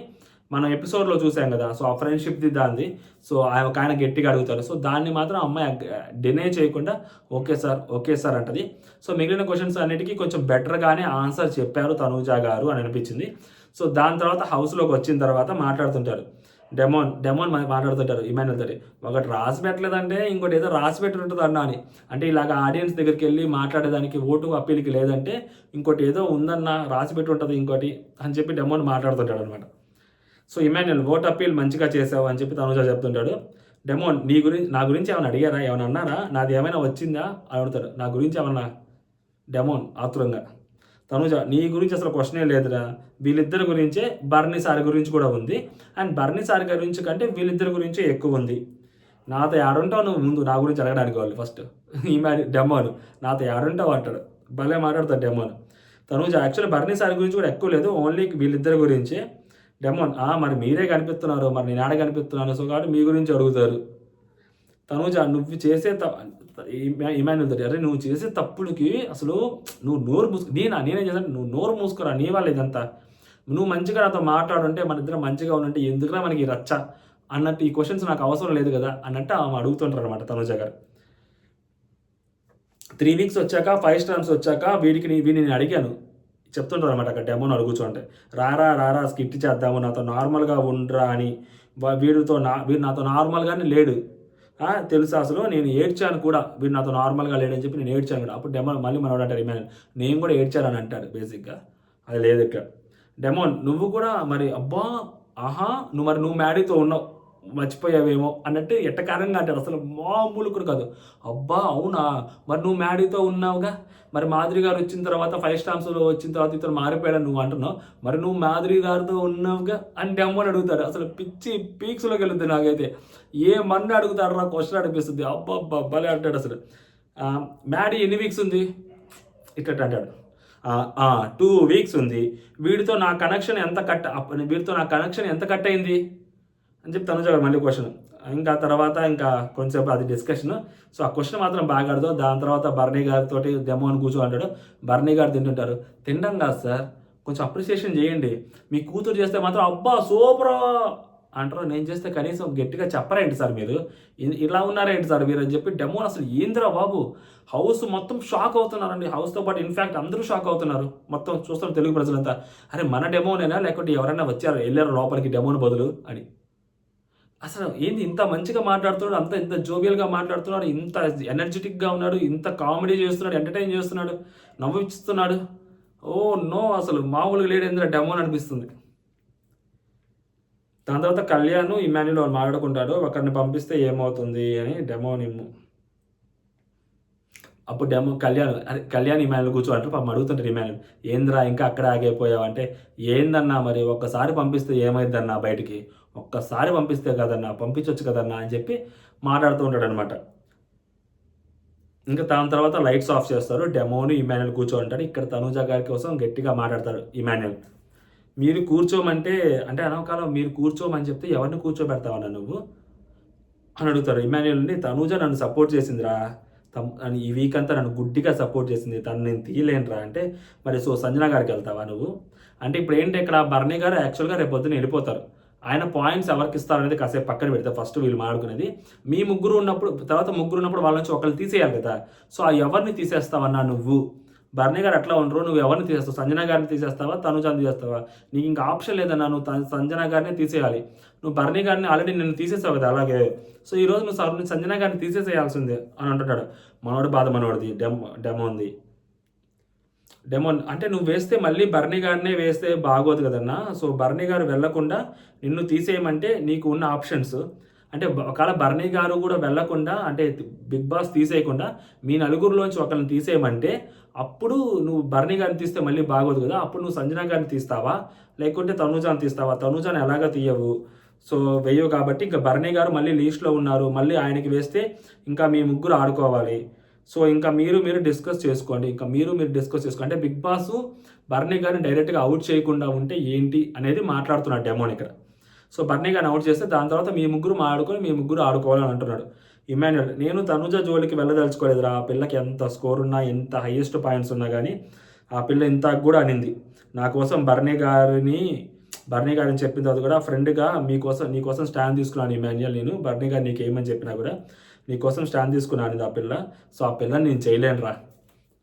మనం ఎపిసోడ్లో చూసాం కదా, సో ఆ ఫ్రెండ్షిప్ది దాన్ని, సో ఆయన గట్టిగా అడుగుతారు. సో దాన్ని మాత్రం అమ్మాయి డినే చేయకుండా ఓకే సార్ అంటది. సో మిగిలిన క్వశ్చన్స్ అన్నిటికీ కొంచెం బెటర్గానే ఆన్సర్ చెప్పారు తనూజ గారు అని అనిపించింది. సో దాని తర్వాత హౌస్లోకి వచ్చిన తర్వాత మాట్లాడుతుంటారు, డెమోన్ మాట్లాడుతుంటారు ఇమాన్యుల్ తోటి. ఒకటి రాసి పెట్టలేదంటే ఇంకోటి ఏదో రాసి పెట్టి ఉంటుంది అన్నా అని, అంటే ఇలాగ ఆడియన్స్ దగ్గరికి వెళ్ళి మాట్లాడేదానికి ఓటు అప్పీల్కి లేదంటే ఇంకోటి ఏదో ఉందన్న రాసి పెట్టి ఉంటుంది ఇంకోటి అని చెప్పి డెమోన్ మాట్లాడుతుంటాడు అనమాట. సో ఇమాన్యుల్ ఓట్ అప్పీల్ మంచిగా చేసావు అని చెప్పి తనుజ చెప్తుంటాడు. డెమోన్ నా గురించి ఏమైనా అడిగారా, ఏమైనా అన్నారా, నాది ఏమైనా వచ్చిందా అని అడుగుతాడు. నా గురించి ఏమన్నా డెమోన్ ఆతురంగా. తనుజ నీ గురించి అసలు క్వశ్చనే లేదురా, వీళ్ళిద్దరి గురించే, బర్నీ సార్ గురించి కూడా ఉంది, అండ్ బర్నీ సార్ గురించి కంటే వీళ్ళిద్దరి గురించే ఎక్కువ ఉంది. నాతో ఏడుంటావు నువ్వు, ముందు నా గురించి అడగడానికి వాళ్ళు ఫస్ట్ డెమోన్ నాతో ఏడుంటావు అంటాడు. భలే మాట్లాడతాడు డెమోన్. తనుజ యాక్చువల్లీ బర్నీ సార్ గురించి కూడా ఎక్కువ లేదు, ఓన్లీ వీళ్ళిద్దరి గురించే. డెమోన్ మరి మీరే కనిపిస్తున్నారు, మరి నేను ఆడ కనిపిస్తున్నాను, సో కాబట్టి మీ గురించి అడుగుతారు. తనుజ నువ్వు చేసే ఇమాన్యుల్ తోటి, అరే నువ్వు చేసే తప్పులకి అసలు నువ్వు నోరు నేనేం చేశాను, నువ్వు నోరు మూసుకురా, నీ వాళ్ళ ఇదంతా, నువ్వు మంచిగా నాతో మాట్లాడుంటే మన ఇద్దరం మంచిగా ఉంటే ఎందుకురా మనకి రచ్చ అన్నట్టు ఈ క్వశ్చన్స్ నాకు అవసరం లేదు కదా అన్నట్టు ఆమె అడుగుతుంటారు అనమాట తనుజ గారు. 3 వీక్స్ వచ్చాక 5 స్టార్స్ వచ్చాక వీడిని నేను అడిగాను, చెప్తుంటారు అనమాట అక్కడ డెమోని అడుగుతుంటే, రారా స్కిట్ చేద్దాము నాతో నార్మల్గా ఉండరా అని. వీడు నాతో నార్మల్గానే లేడు, తెలుసా అసలు నేను ఏడ్చాను కూడా, వీడు నాతో నార్మల్గా లేడని చెప్పి నేను ఏడ్చాను కూడా. అప్పుడు డెమో మళ్ళీ మనోడు అంటారు ఇమాన్యుల్, నేను కూడా ఏడ్చానని అంటాడు బేసిక్గా. అది లేదు ఇక్కడ. డెమోన్ నువ్వు కూడా మరి అబ్బా ఆహా నువ్వు మ్యాడీతో ఉన్నావు మర్చిపోయావేమో అన్నట్టు ఎట్టకారంగా అంటాడు. అసలు మామూలు కూడా కాదు. అబ్బా అవునా, మరి నువ్వు మ్యాడీతో ఉన్నావుగా, మరి మాధురి గారు వచ్చిన తర్వాత 5 స్టార్స్లో వచ్చిన తర్వాత ఇతను మారిపోయాడని నువ్వు అంటున్నావు, మరి నువ్వు మాధురి గారితో ఉన్నావుగా అని డెమ్మని అడుగుతాడు. అసలు పిచ్చి పీక్స్లోకి వెళ్తుంది నాకైతే. ఏమన్నా అడుగుతాడు రా క్వశ్చన్ అనిపిస్తుంది. అబ్బా భలే అంటాడు అసలు. మ్యాడీ ఎన్ని వీక్స్ ఉంది ఇట్లా అంటాడు. 2 వీక్స్ ఉంది. వీడితో నా కనెక్షన్ ఎంత కట్ అయింది అని చెప్పి తనుజ గారు మళ్ళీ క్వశ్చన్. ఇంకా తర్వాత ఇంకా కొంచెంసేపు అది డిస్కషన్. సో ఆ క్వశ్చన్ మాత్రం బాగా అడుగుతాం. దాని తర్వాత బర్నీ గారితో డెమో అని కూర్చో అంటాడు. బర్నీ గారు తింటుంటారు. తినడం కాదు సార్, కొంచెం అప్రిసియేషన్ చేయండి. మీ కూతురు చేస్తే మాత్రం అబ్బా సూపర్ అంటారు. నేను చేస్తే కనీసం గట్టిగా చెప్పరేంటి సార్, మీరు ఇలా ఉన్నారేంటి సార్ మీరు అని చెప్పి డెమో అసలు ఏందిరా బాబు, హౌస్ మొత్తం షాక్ అవుతున్నారండి. హౌస్తో పాటు ఇన్ఫ్యాక్ట్ అందరూ షాక్ అవుతున్నారు. మొత్తం చూస్తున్న తెలుగు ప్రజలంతా, అరే మన డెమోనేనా లేకపోతే ఎవరైనా వెళ్ళారు లోపలికి డెమోని బదులు అని. అసలు ఏంది ఇంత మంచిగా మాట్లాడుతున్నాడు, ఇంత జోవియల్గా మాట్లాడుతున్నాడు, ఇంత ఎనర్జెటిక్గా ఉన్నాడు, ఇంత కామెడీ చేస్తున్నాడు, ఎంటర్టైన్ చేస్తున్నాడు, నవ్విస్తున్నాడు. ఓ నో, అసలు మామూలుగా లేడు ఎందుకు డెమోని అనిపిస్తుంది. దాని తర్వాత కళ్యాణ్ ఇమాన్యుల్ వాళ్ళు మాట్లాడుకుంటాడు, ఒకరిని పంపిస్తే ఏమవుతుంది అని డెమోని. అప్పుడు కళ్యాణ్ ఇమాన్యుల్ కూర్చోంటారు. పాపం అడుగుతుంటారు ఇమాన్యుల్, ఏంద్రా ఇంకా అక్కడ ఆగిపోయావు అంటే, ఏందన్నా మరి ఒక్కసారి పంపిస్తే ఏమైందన్నా బయటికి, ఒక్కసారి పంపిస్తే కదన్నా, పంపించవచ్చు కదన్నా అని చెప్పి మాట్లాడుతూ ఉంటాడు అనమాట. ఇంకా దాని తర్వాత లైట్స్ ఆఫ్ చేస్తారు. డెమోని ఇమాన్యుల్ కూర్చోంటాడు. ఇక్కడ తనూజ గారి కోసం గట్టిగా మాట్లాడతాడు ఇమాన్యుల్. మీరు కూర్చోమంటే అంటే అనవకాలం మీరు కూర్చోమని చెప్తే ఎవరిని కూర్చోబెడతావన్నా నువ్వు అని అడుగుతారు ఇమాన్యుల్ని. తనూజ నన్ను సపోర్ట్ చేసిందిరా, ఈ వీక్ అంతా నన్ను గుడ్డిగా సపోర్ట్ చేసింది, తను నేను తీయలేనురా అంటే, మరి సో సంజన గారికి వెళ్తావా నువ్వు అంటే. ఇప్పుడు ఏంటి ఇక్కడ బర్నీ గారు యాక్చువల్గా రేపు పొద్దున్న వెళ్ళిపోతారు. ఆయన పాయింట్స్ ఎవరికి ఇస్తారనేది కాసేపు పక్కన పెడితే ఫస్ట్ వీళ్ళు మాడుకునేది. మీ ముగ్గురు ఉన్నప్పుడు తర్వాత ముగ్గురు ఉన్నప్పుడు వాళ్ళ నుంచి ఒకళ్ళు తీసేయాలి కదా. సో ఆ ఎవరిని తీసేస్తావన్నా నువ్వు, బర్నీ గారు అట్లా ఉండరు, నువ్వు ఎవరిని తీసేస్తావు, సంజన గారిని తీసేస్తావా తనుజాని తీసేస్తావా, నీకు ఇంకా ఆప్షన్ లేదన్నా, నువ్వు సంజన గారిని తీసేయాలి. నువ్వు బర్నీ గారిని ఆల్రెడీ నేను తీసేసావు కదా అలాగే, సో ఈరోజు నువ్వు సంజన గారిని తీసేసేయాల్సిందే అని అంటున్నాడు. మనోడి బాధ మనోడిది. డెమో అంటే నువ్వు వేస్తే మళ్ళీ బర్నీ గారినే వేస్తే బాగోదు కదన్నా. సో బర్నీ గారు వెళ్లకుండా నిన్ను తీసేయమంటే నీకు ఉన్న ఆప్షన్స్ అంటే ఒకవేళ బర్నీ గారు కూడా వెళ్లకుండా అంటే బిగ్ బాస్ తీసేయకుండా మీ నలుగురిలోంచి ఒకరిని తీసేయమంటే అప్పుడు నువ్వు బర్నీ గారిని తీస్తే మళ్ళీ బాగోదు కదా. అప్పుడు నువ్వు సంజన గారిని తీస్తావా లేకుంటే తనూజాని తీస్తావా? తనూజాని ఎలాగా తీయవు, సో వెయ్యవు కాబట్టి ఇంకా బర్నీ గారు మళ్ళీ లీస్ట్లో ఉన్నారు, మళ్ళీ ఆయనకి వేస్తే ఇంకా మీ ముగ్గురు ఆడుకోవాలి. సో ఇంకా మీరు డిస్కస్ చేసుకోండి, అంటే బిగ్ బాస్ బర్నీ గారిని డైరెక్ట్గా అవుట్ చేయకుండా ఉంటే ఏంటి అనేది మాట్లాడుతున్నాడు డెమోన్ ఇక్కడ. సో బర్నీ గారిని అవుట్ చేస్తే దాని తర్వాత మీ ముగ్గురు ఆడుకోవాలని అంటున్నాడు ఇమాన్యుల్. నేను తనుజ జోలికి వెళ్ళదలుచుకోలేదురా, ఆ పిల్లకి ఎంత స్కోర్ ఉన్నా ఎంత హైయెస్ట్ పాయింట్స్ ఉన్నా కానీ ఆ పిల్ల ఇంత కూడా అనింది నా కోసం. బర్నీ గారిని చెప్పిన తర్వాత కూడా ఫ్రెండ్గా నీకోసం స్టాండ్ తీసుకున్నాను ఇమాన్యుల్. నేను బర్నీ గారు నీకేమని చెప్పినా కూడా నీకోసం స్టాండ్ తీసుకున్నాను ఆ పిల్ల, సో ఆ పిల్లని నేను చేయలేనురా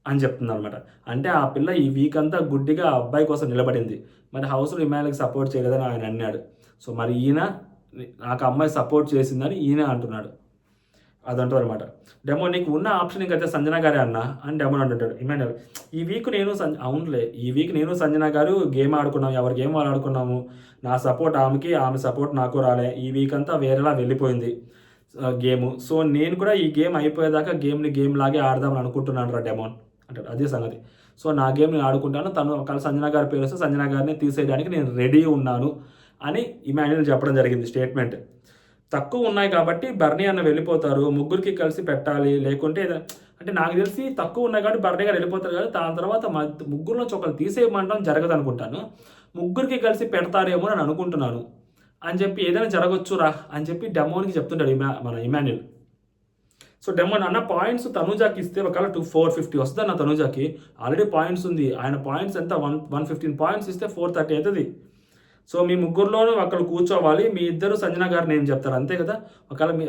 అని చెప్తుంది అనమాట. అంటే ఆ పిల్ల ఈ వీక్ అంతా గుడ్డిగా ఆ అబ్బాయి కోసం నిలబడింది, మరి హౌస్లో ఇమాన్యుల్కి సపోర్ట్ చేయలేదని ఆయన అన్నాడు. సో మరి ఈయన నాకు అమ్మాయి సపోర్ట్ చేసిందని ఈయన అంటున్నాడు. అదంటారు అనమాట. డెమో నీకు ఉన్న ఆప్షన్ ఇంకైతే సంజన గారే అన్న అని డెమో అంటుంటాడు ఇమాన్యుల్. ఈ వీక్ నేను సంజన గారు గేమ్ ఆడుకున్నాము, ఎవరి గేమ్ వాళ్ళు ఆడుకున్నాము, నా సపోర్ట్ ఆమెకి, ఆమె సపోర్ట్ నాకు రాలే, ఈ వీక్ అంతా వేరేలా వెళ్ళిపోయింది గేము. సో నేను కూడా ఈ గేమ్ అయిపోయేదాకా గేమ్ లాగే ఆడదామని అనుకుంటున్నాను రా డెమోన్ అంటాడు. అదే సంగతి. సో నా గేమ్ నేను ఆడుకుంటాను, తను ఒకవేళ సంజన గారి పేరు వస్తే సంజన గారిని తీసేయడానికి నేను రెడీ ఉన్నాను అని ఇమాన్యుల్ చెప్పడం జరిగింది స్టేట్మెంట్. తక్కువ ఉన్నాయి కాబట్టి బర్నీ అన్న వెళ్ళిపోతారు, ముగ్గురికి కలిసి పెట్టాలి, లేకుంటే అంటే నాకు తెలిసి తక్కువ ఉన్నాయి కాబట్టి బర్నీ గారు వెళ్ళిపోతారు కదా, దాని తర్వాత ముగ్గురు నుంచి ఒకరు తీసేయమంటాం జరగదు అనుకుంటాను, ముగ్గురికి కలిసి పెడతారేమో అని అనుకుంటున్నాను అని చెప్పి ఏదైనా జరగచ్చురా అని చెప్పి డెమోన్కి చెప్తుంటాడు మన ఇమాన్యుల్. సో డెమోన్ అన్న పాయింట్స్ తనూజాకి ఇస్తే ఒకవేళ 450 వస్తుంది అన్న తనూజాకి, ఆల్రెడీ పాయింట్స్ ఉంది, ఆయన పాయింట్స్ ఎంత 115 పాయింట్స్ ఇస్తే 430 అవుతుంది. సో మీ ముగ్గురులోనూ ఒకళ్ళు కూర్చోవాలి, మీ ఇద్దరు సంజన గారు నేమ్ చెప్తారు అంతే కదా. ఒకవేళ మీ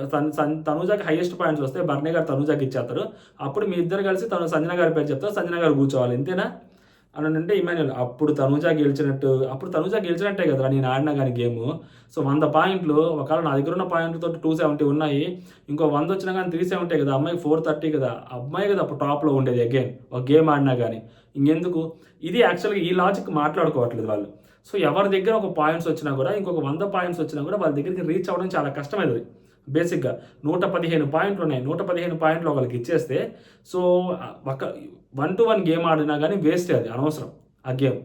తనూజాకి హైయెస్ట్ పాయింట్స్ వస్తే బర్నీ గారు తనూజాకి ఇచ్చేస్తారు, అప్పుడు మీ ఇద్దరు కలిసి సంజన గారి పేరు చెప్తారు, సంజన గారు కూర్చోవాలి ఇంతేనా అని అంటే ఇమాన్యుల్ అప్పుడు తనూజా గెలిచినట్టే కదా నేను ఆడినా కానీ గేమ్. సో 100 పాయింట్లు, ఒకవేళ నా దగ్గర ఉన్న పాయింట్లతో 270 ఉన్నాయి, ఇంకో 100 వచ్చినా కానీ 370 కదా, అమ్మాయికి 430 కదా, అమ్మాయి కదా అప్పుడు టాప్లో ఉండేది అగైన్ ఒక గేమ్ ఆడినా కానీ. ఇంకెందుకు ఇది యాక్చువల్గా ఈ లాజిక్ మాట్లాడుకోవట్లేదు వాళ్ళు. సో ఎవరి దగ్గర ఒక పాయింట్స్ వచ్చినా కూడా, ఇంకొక 100 పాయింట్స్ వచ్చినా కూడా వాళ్ళ దగ్గరికి రీచ్ అవ్వడం చాలా కష్టమైనది. బేసిక్గా 115 పాయింట్లు ఉన్నాయి, 115 పాయింట్లు ఒకరికి ఇచ్చేస్తే సో ఒక 1-1 గేమ్ ఆడినా కానీ వేస్ట్, అది అనవసరం ఆ గేమ్.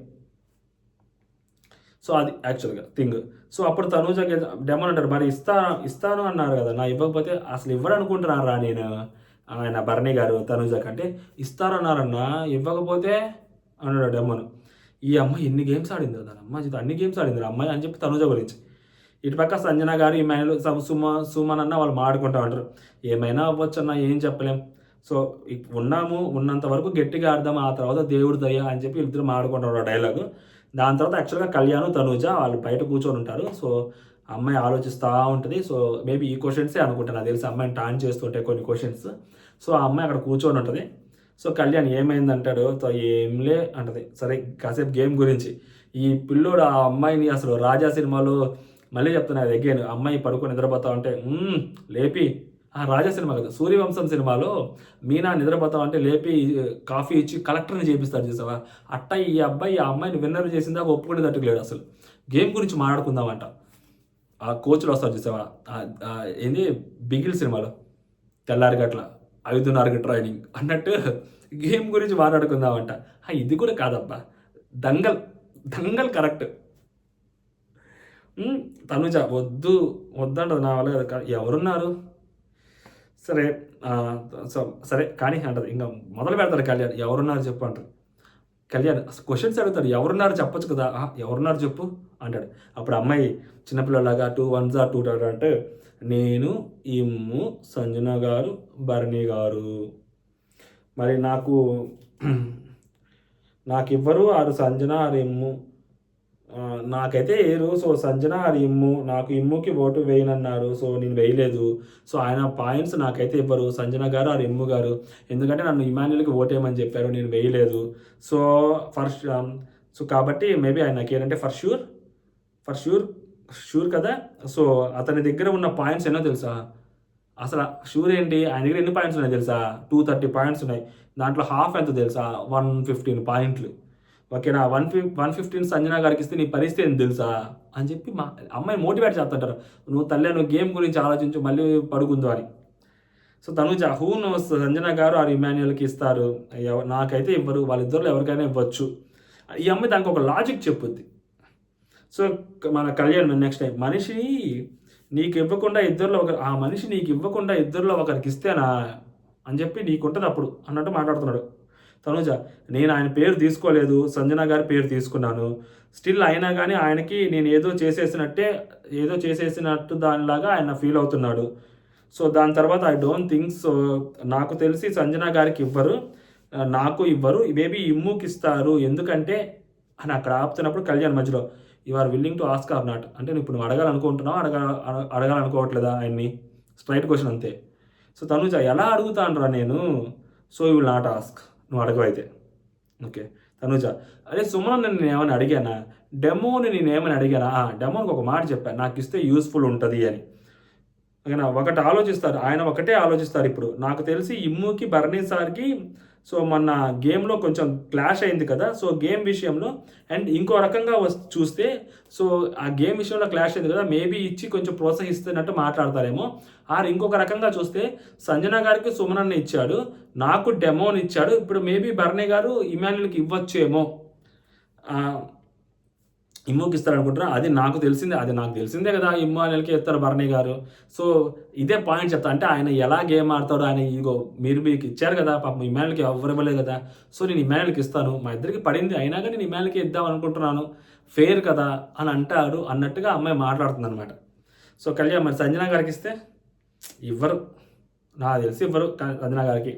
సో అది యాక్చువల్గా థింగ్. సో అప్పుడు తనూజ డెమో అంటారు, మరి ఇస్తాను అన్నారు కదా, నా ఇవ్వకపోతే అసలు ఇవ్వరు అనుకుంటున్నారా నేను, ఆయన భరణి గారు తనూజ కంటే ఇస్తారన్నారన్నా, ఇవ్వకపోతే అన్నాడు డెమోను. ఈ అమ్మాయి ఎన్ని గేమ్స్ ఆడింది కదా అమ్మాయి, అన్ని గేమ్స్ ఆడింది అమ్మాయి అని చెప్పి తనూజ గురించి. ఇటుపక్క సంజన గారు ఈమెయిల్ సుమన్ అన్న వాళ్ళు మాడుకుంటా ఉంటారు, ఏమైనా అవ్వచ్చు అన్న ఏం చెప్పలేం, సో ఉన్నంత వరకు గట్టిగా ఆడదాం, ఆ తర్వాత దేవుడు దయ అని చెప్పి ఇద్దరు మాడుకుంటారు డైలాగు. దాని తర్వాత యాక్చువల్గా కళ్యాణ్ తనూజ వాళ్ళు బయట కూర్చొని ఉంటారు. సో అమ్మాయి ఆలోచిస్తూ ఉంటుంది. సో మేబీ ఈ క్వశ్చన్సే అనుకుంటాను, నాకు తెలిసి అమ్మాయిని టాన్ చేస్తుంటాయి కొన్ని క్వశ్చన్స్. సో ఆ అమ్మాయి అక్కడ కూర్చొని ఉంటుంది. సో కళ్యాణ్ ఏమైంది అంటాడు, సో ఏంలే అంటది. సరే కాసేపు గేమ్ గురించి, ఈ పిల్లోడు ఆ అమ్మాయిని అసలు రాజా సినిమాలో మళ్ళీ చెప్తున్నారు అగైన్, అమ్మాయి పడుకొని నిద్రపోతా ఉంటే లేపి, రాజా సినిమా కదా సూర్యవంశం సినిమాలో మీనా నిద్రపోతా ఉంటే లేపి కాఫీ ఇచ్చి కలెక్టర్ని చేపిస్తారు చూసావా, అట్ట ఈ అబ్బాయి ఆ అమ్మాయిని విన్నర్ చేసిందా ఒప్పుకునే తట్టుకులేడు. అసలు గేమ్ గురించి మాట్లాడుకుందామంట, ఆ కోచ్లు వస్తారు చూసావా, ఏంది బిగిల్ సినిమాలో తెల్లారి గట్ల 5:30 ట్రైనింగ్ అన్నట్టు గేమ్ గురించి మాట్లాడుకుందామంట. ఇది కూడా కాదబ్బా, దంగల్ కరెక్ట్. తనుజ వద్దంటది, నా వల్ల కదా, ఎవరున్నారు సరే సరే కానీ అంటది. ఇంకా మొదలు పెడతాడు కళ్యాణ్, ఎవరున్నారు చెప్పు అంటారు. కళ్యాణ్ క్వశ్చన్స్ అడుగుతాడు, ఎవరున్నారు చెప్పొచ్చు కదా, ఎవరున్నారు చెప్పు అంటాడు. అప్పుడు అమ్మాయి చిన్నపిల్లలాగా 2 1s 2 అంటే, నేను, ఇమ్ము, సంజన గారు, భరణి గారు, మరి నాకు ఇవ్వరు, ఆరు సంజన ఆరు ఇమ్ము, నాకైతే ఏరు. సో సంజన ఆరు ఇమ్ము, నాకు ఇమ్ముకి ఓటు వేయనన్నారు, సో నేను వేయలేదు. సో ఆయన పాయింట్స్ నాకైతే ఇవ్వరు, సంజన గారు ఆరు ఇమ్ము గారు, ఎందుకంటే నన్ను ఇమాన్యుల్కి ఓటేయమని చెప్పారు, నేను వేయలేదు. సో సో కాబట్టి మేబీ ఆయన నాకు ఏంటంటే ఫర్ షూర్ కదా. సో అతని దగ్గర ఉన్న పాయింట్స్ ఎన్నో తెలుసా, అసలు షూర్ ఏంటి, ఆయన దగ్గర ఎన్ని పాయింట్స్ ఉన్నాయి తెలుసా, 230 పాయింట్స్ ఉన్నాయి. దాంట్లో హాఫ్ ఎంత తెలుసా, 115 పాయింట్లు. ఓకేనా, 115 సంజన గారికి ఇస్తే నీ పరిస్థితి ఏంటి తెలుసా అని చెప్పి మా అమ్మాయి మోటివేట్ చేస్తుంటారు, నువ్వు గేమ్ గురించి ఆలోచించు, మళ్ళీ పడుకుందో అని. సో తనుజ సంజన గారు ఆ ఇమాన్యుల్కి ఇస్తారు, నాకైతే ఇవ్వరు, వాళ్ళిద్దరిలో ఎవరికైనా ఇవ్వచ్చు. ఈ అమ్మాయి దానికి ఒక లాజిక్ చెప్పుద్ది. సో మన కళ్యాణ్ నెక్స్ట్ టైం మనిషి నీకు ఇవ్వకుండా ఇద్దరిలో ఒకరికి ఇస్తేనా అని చెప్పి నీకుంటుంది అప్పుడు అన్నట్టు మాట్లాడుతున్నాడు. తనుజ నేను ఆయన పేరు తీసుకోలేదు, సంజన గారి పేరు తీసుకున్నాను, స్టిల్ అయినా కానీ ఆయనకి నేను ఏదో చేసేసినట్టు దానిలాగా ఆయన ఫీల్ అవుతున్నాడు. సో దాని తర్వాత ఐ డోంట్ థింక్ సో, నాకు తెలిసి సంజన గారికి ఇవ్వరు, నాకు ఇవ్వరు, మేబీ ఇమ్ముకి ఇస్తారు, ఎందుకంటే అని అక్కడ ఆపుతున్నప్పుడు కళ్యాణ్ మధ్యలో you are willing to ask or not అంటే ఇప్పుడు నువ్వు అడగాలనుకుంటున్నావు, అడగాలనుకోవట్లేదా ఆయన్ని, స్ట్రైట్ క్వశ్చన్ అంతే. సో తనుజ ఎలా అడుగుతాను రా నేను, so you will not ask, నువ్వు అడగవైతే. ఓకే తనుజ, అదే సుమన్ నేను ఏమైనా అడిగానా, డెమోని నేను ఏమైనా అడిగానా, డెమోకి ఒక మాట చెప్పాను, నాకు ఇస్తే యూస్ఫుల్ ఉంటుంది అని. ఓకేనా, ఒకటి ఆలోచిస్తారు ఆయన, ఒకటే ఆలోచిస్తారు. ఇప్పుడు నాకు తెలిసి ఇమ్ముకి భరణి సార్కి సో మొన్న గేమ్లో కొంచెం క్లాష్ అయింది కదా, సో గేమ్ విషయంలో అండ్ ఇంకో రకంగా చూస్తే సో ఆ గేమ్ విషయంలో క్లాష్ అయింది కదా, మేబీ ఇచ్చి కొంచెం ప్రోత్సహిస్తున్నట్టు మాట్లాడతారేమో. ఇంకొక రకంగా చూస్తే సంజన గారికి సుమనన్న ఇచ్చాడు, నాకు డెమోని ఇచ్చాడు, ఇప్పుడు మేబీ భరణి గారు ఇమాన్యుల్కి ఇవ్వచ్చేమో, ఇమ్ముకి ఇస్తారు అనుకుంటున్నా. అది నాకు తెలిసిందే కదా, ఇమాన్యుల్కి ఇస్తారు భరణి గారు. సో ఇదే పాయింట్ చెప్తా, అంటే ఆయన ఎలా గేమ్ ఆడతాడో ఆయన మీరు మీకు ఇచ్చారు కదా, పాపం ఇమాన్యుల్కి ఎవరు ఇవ్వలేదు కదా, సో నేను ఇమాన్యుల్కి ఇస్తాను, మా ఇద్దరికి పడింది అయినా కానీ నేను ఇమాన్యుల్కి ఇద్దాం అనుకుంటున్నాను, ఫెయిర్ కదా అని అంటాడు అన్నట్టుగా అమ్మాయి మాట్లాడుతుంది అనమాట. సో కళ్యాణ్ మరి సంజన గారికి ఇస్తే ఇవ్వరు, నాకు తెలిసి ఇవ్వరు సంజన గారికి.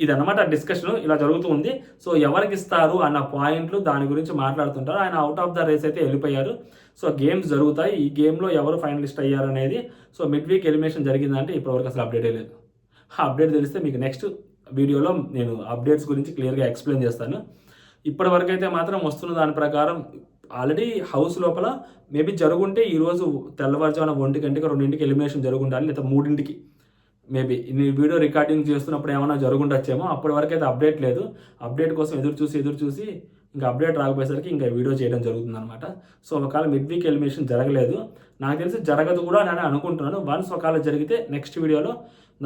ఇదన్నమాట డిస్కషన్ ఇలా జరుగుతూ ఉంది. సో ఎవరికి ఇస్తారు అన్న పాయింట్లు దాని గురించి మాట్లాడుతుంటారు. ఆయన అవుట్ ఆఫ్ ద రేస్ అయితే వెళ్ళిపోయారు. సో గేమ్స్ జరుగుతాయి. ఈ గేమ్లో ఎవరు ఫైనలిస్ట్ అయ్యారు అనేది, సో మిడ్ వీక్ ఎలిమినేషన్ జరిగిందంటే ఇప్పటివరకు అసలు అప్డేటే లేదు. ఆ అప్డేట్ తెలిస్తే మీకు నెక్స్ట్ వీడియోలో నేను అప్డేట్స్ గురించి క్లియర్గా ఎక్స్ప్లెయిన్ చేస్తాను. ఇప్పటివరకు అయితే మాత్రం వస్తున్న దాని ప్రకారం ఆల్రెడీ హౌస్ లోపల మేబీ జరుగుంటే ఈరోజు తెల్లవారుజామున 1 గంటకి 2ంటికి ఎలిమినేషన్ జరుగుండాలి, లేదా 3ంటికి మేబీ నేను వీడియో రికార్డింగ్ చేస్తున్నప్పుడు ఏమైనా జరుగుండొచ్చేమో. అప్పటి వరకు అయితే అప్డేట్ లేదు. అప్డేట్ కోసం ఎదురు చూసి ఇంకా అప్డేట్ రాకపోయేసరికి ఇంకా వీడియో చేయడం జరుగుతుందన్నమాట. సో ఒకవేళ మిడ్ వీక్ ఎలిమినేషన్ జరగలేదు, నాకు తెలిసి జరగదు కూడా అని అనుకుంటున్నాను. వన్స్ ఒకవేళ జరిగితే నెక్స్ట్ వీడియోలో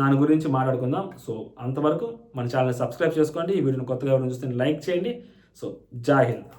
దాని గురించి మాట్లాడుకుందాం. సో అంతవరకు మన ఛానల్ని సబ్స్క్రైబ్ చేసుకోండి. ఈ వీడియోని కొత్తగా ఎవరైనా చూస్తే లైక్ చేయండి. సో జై హింద్.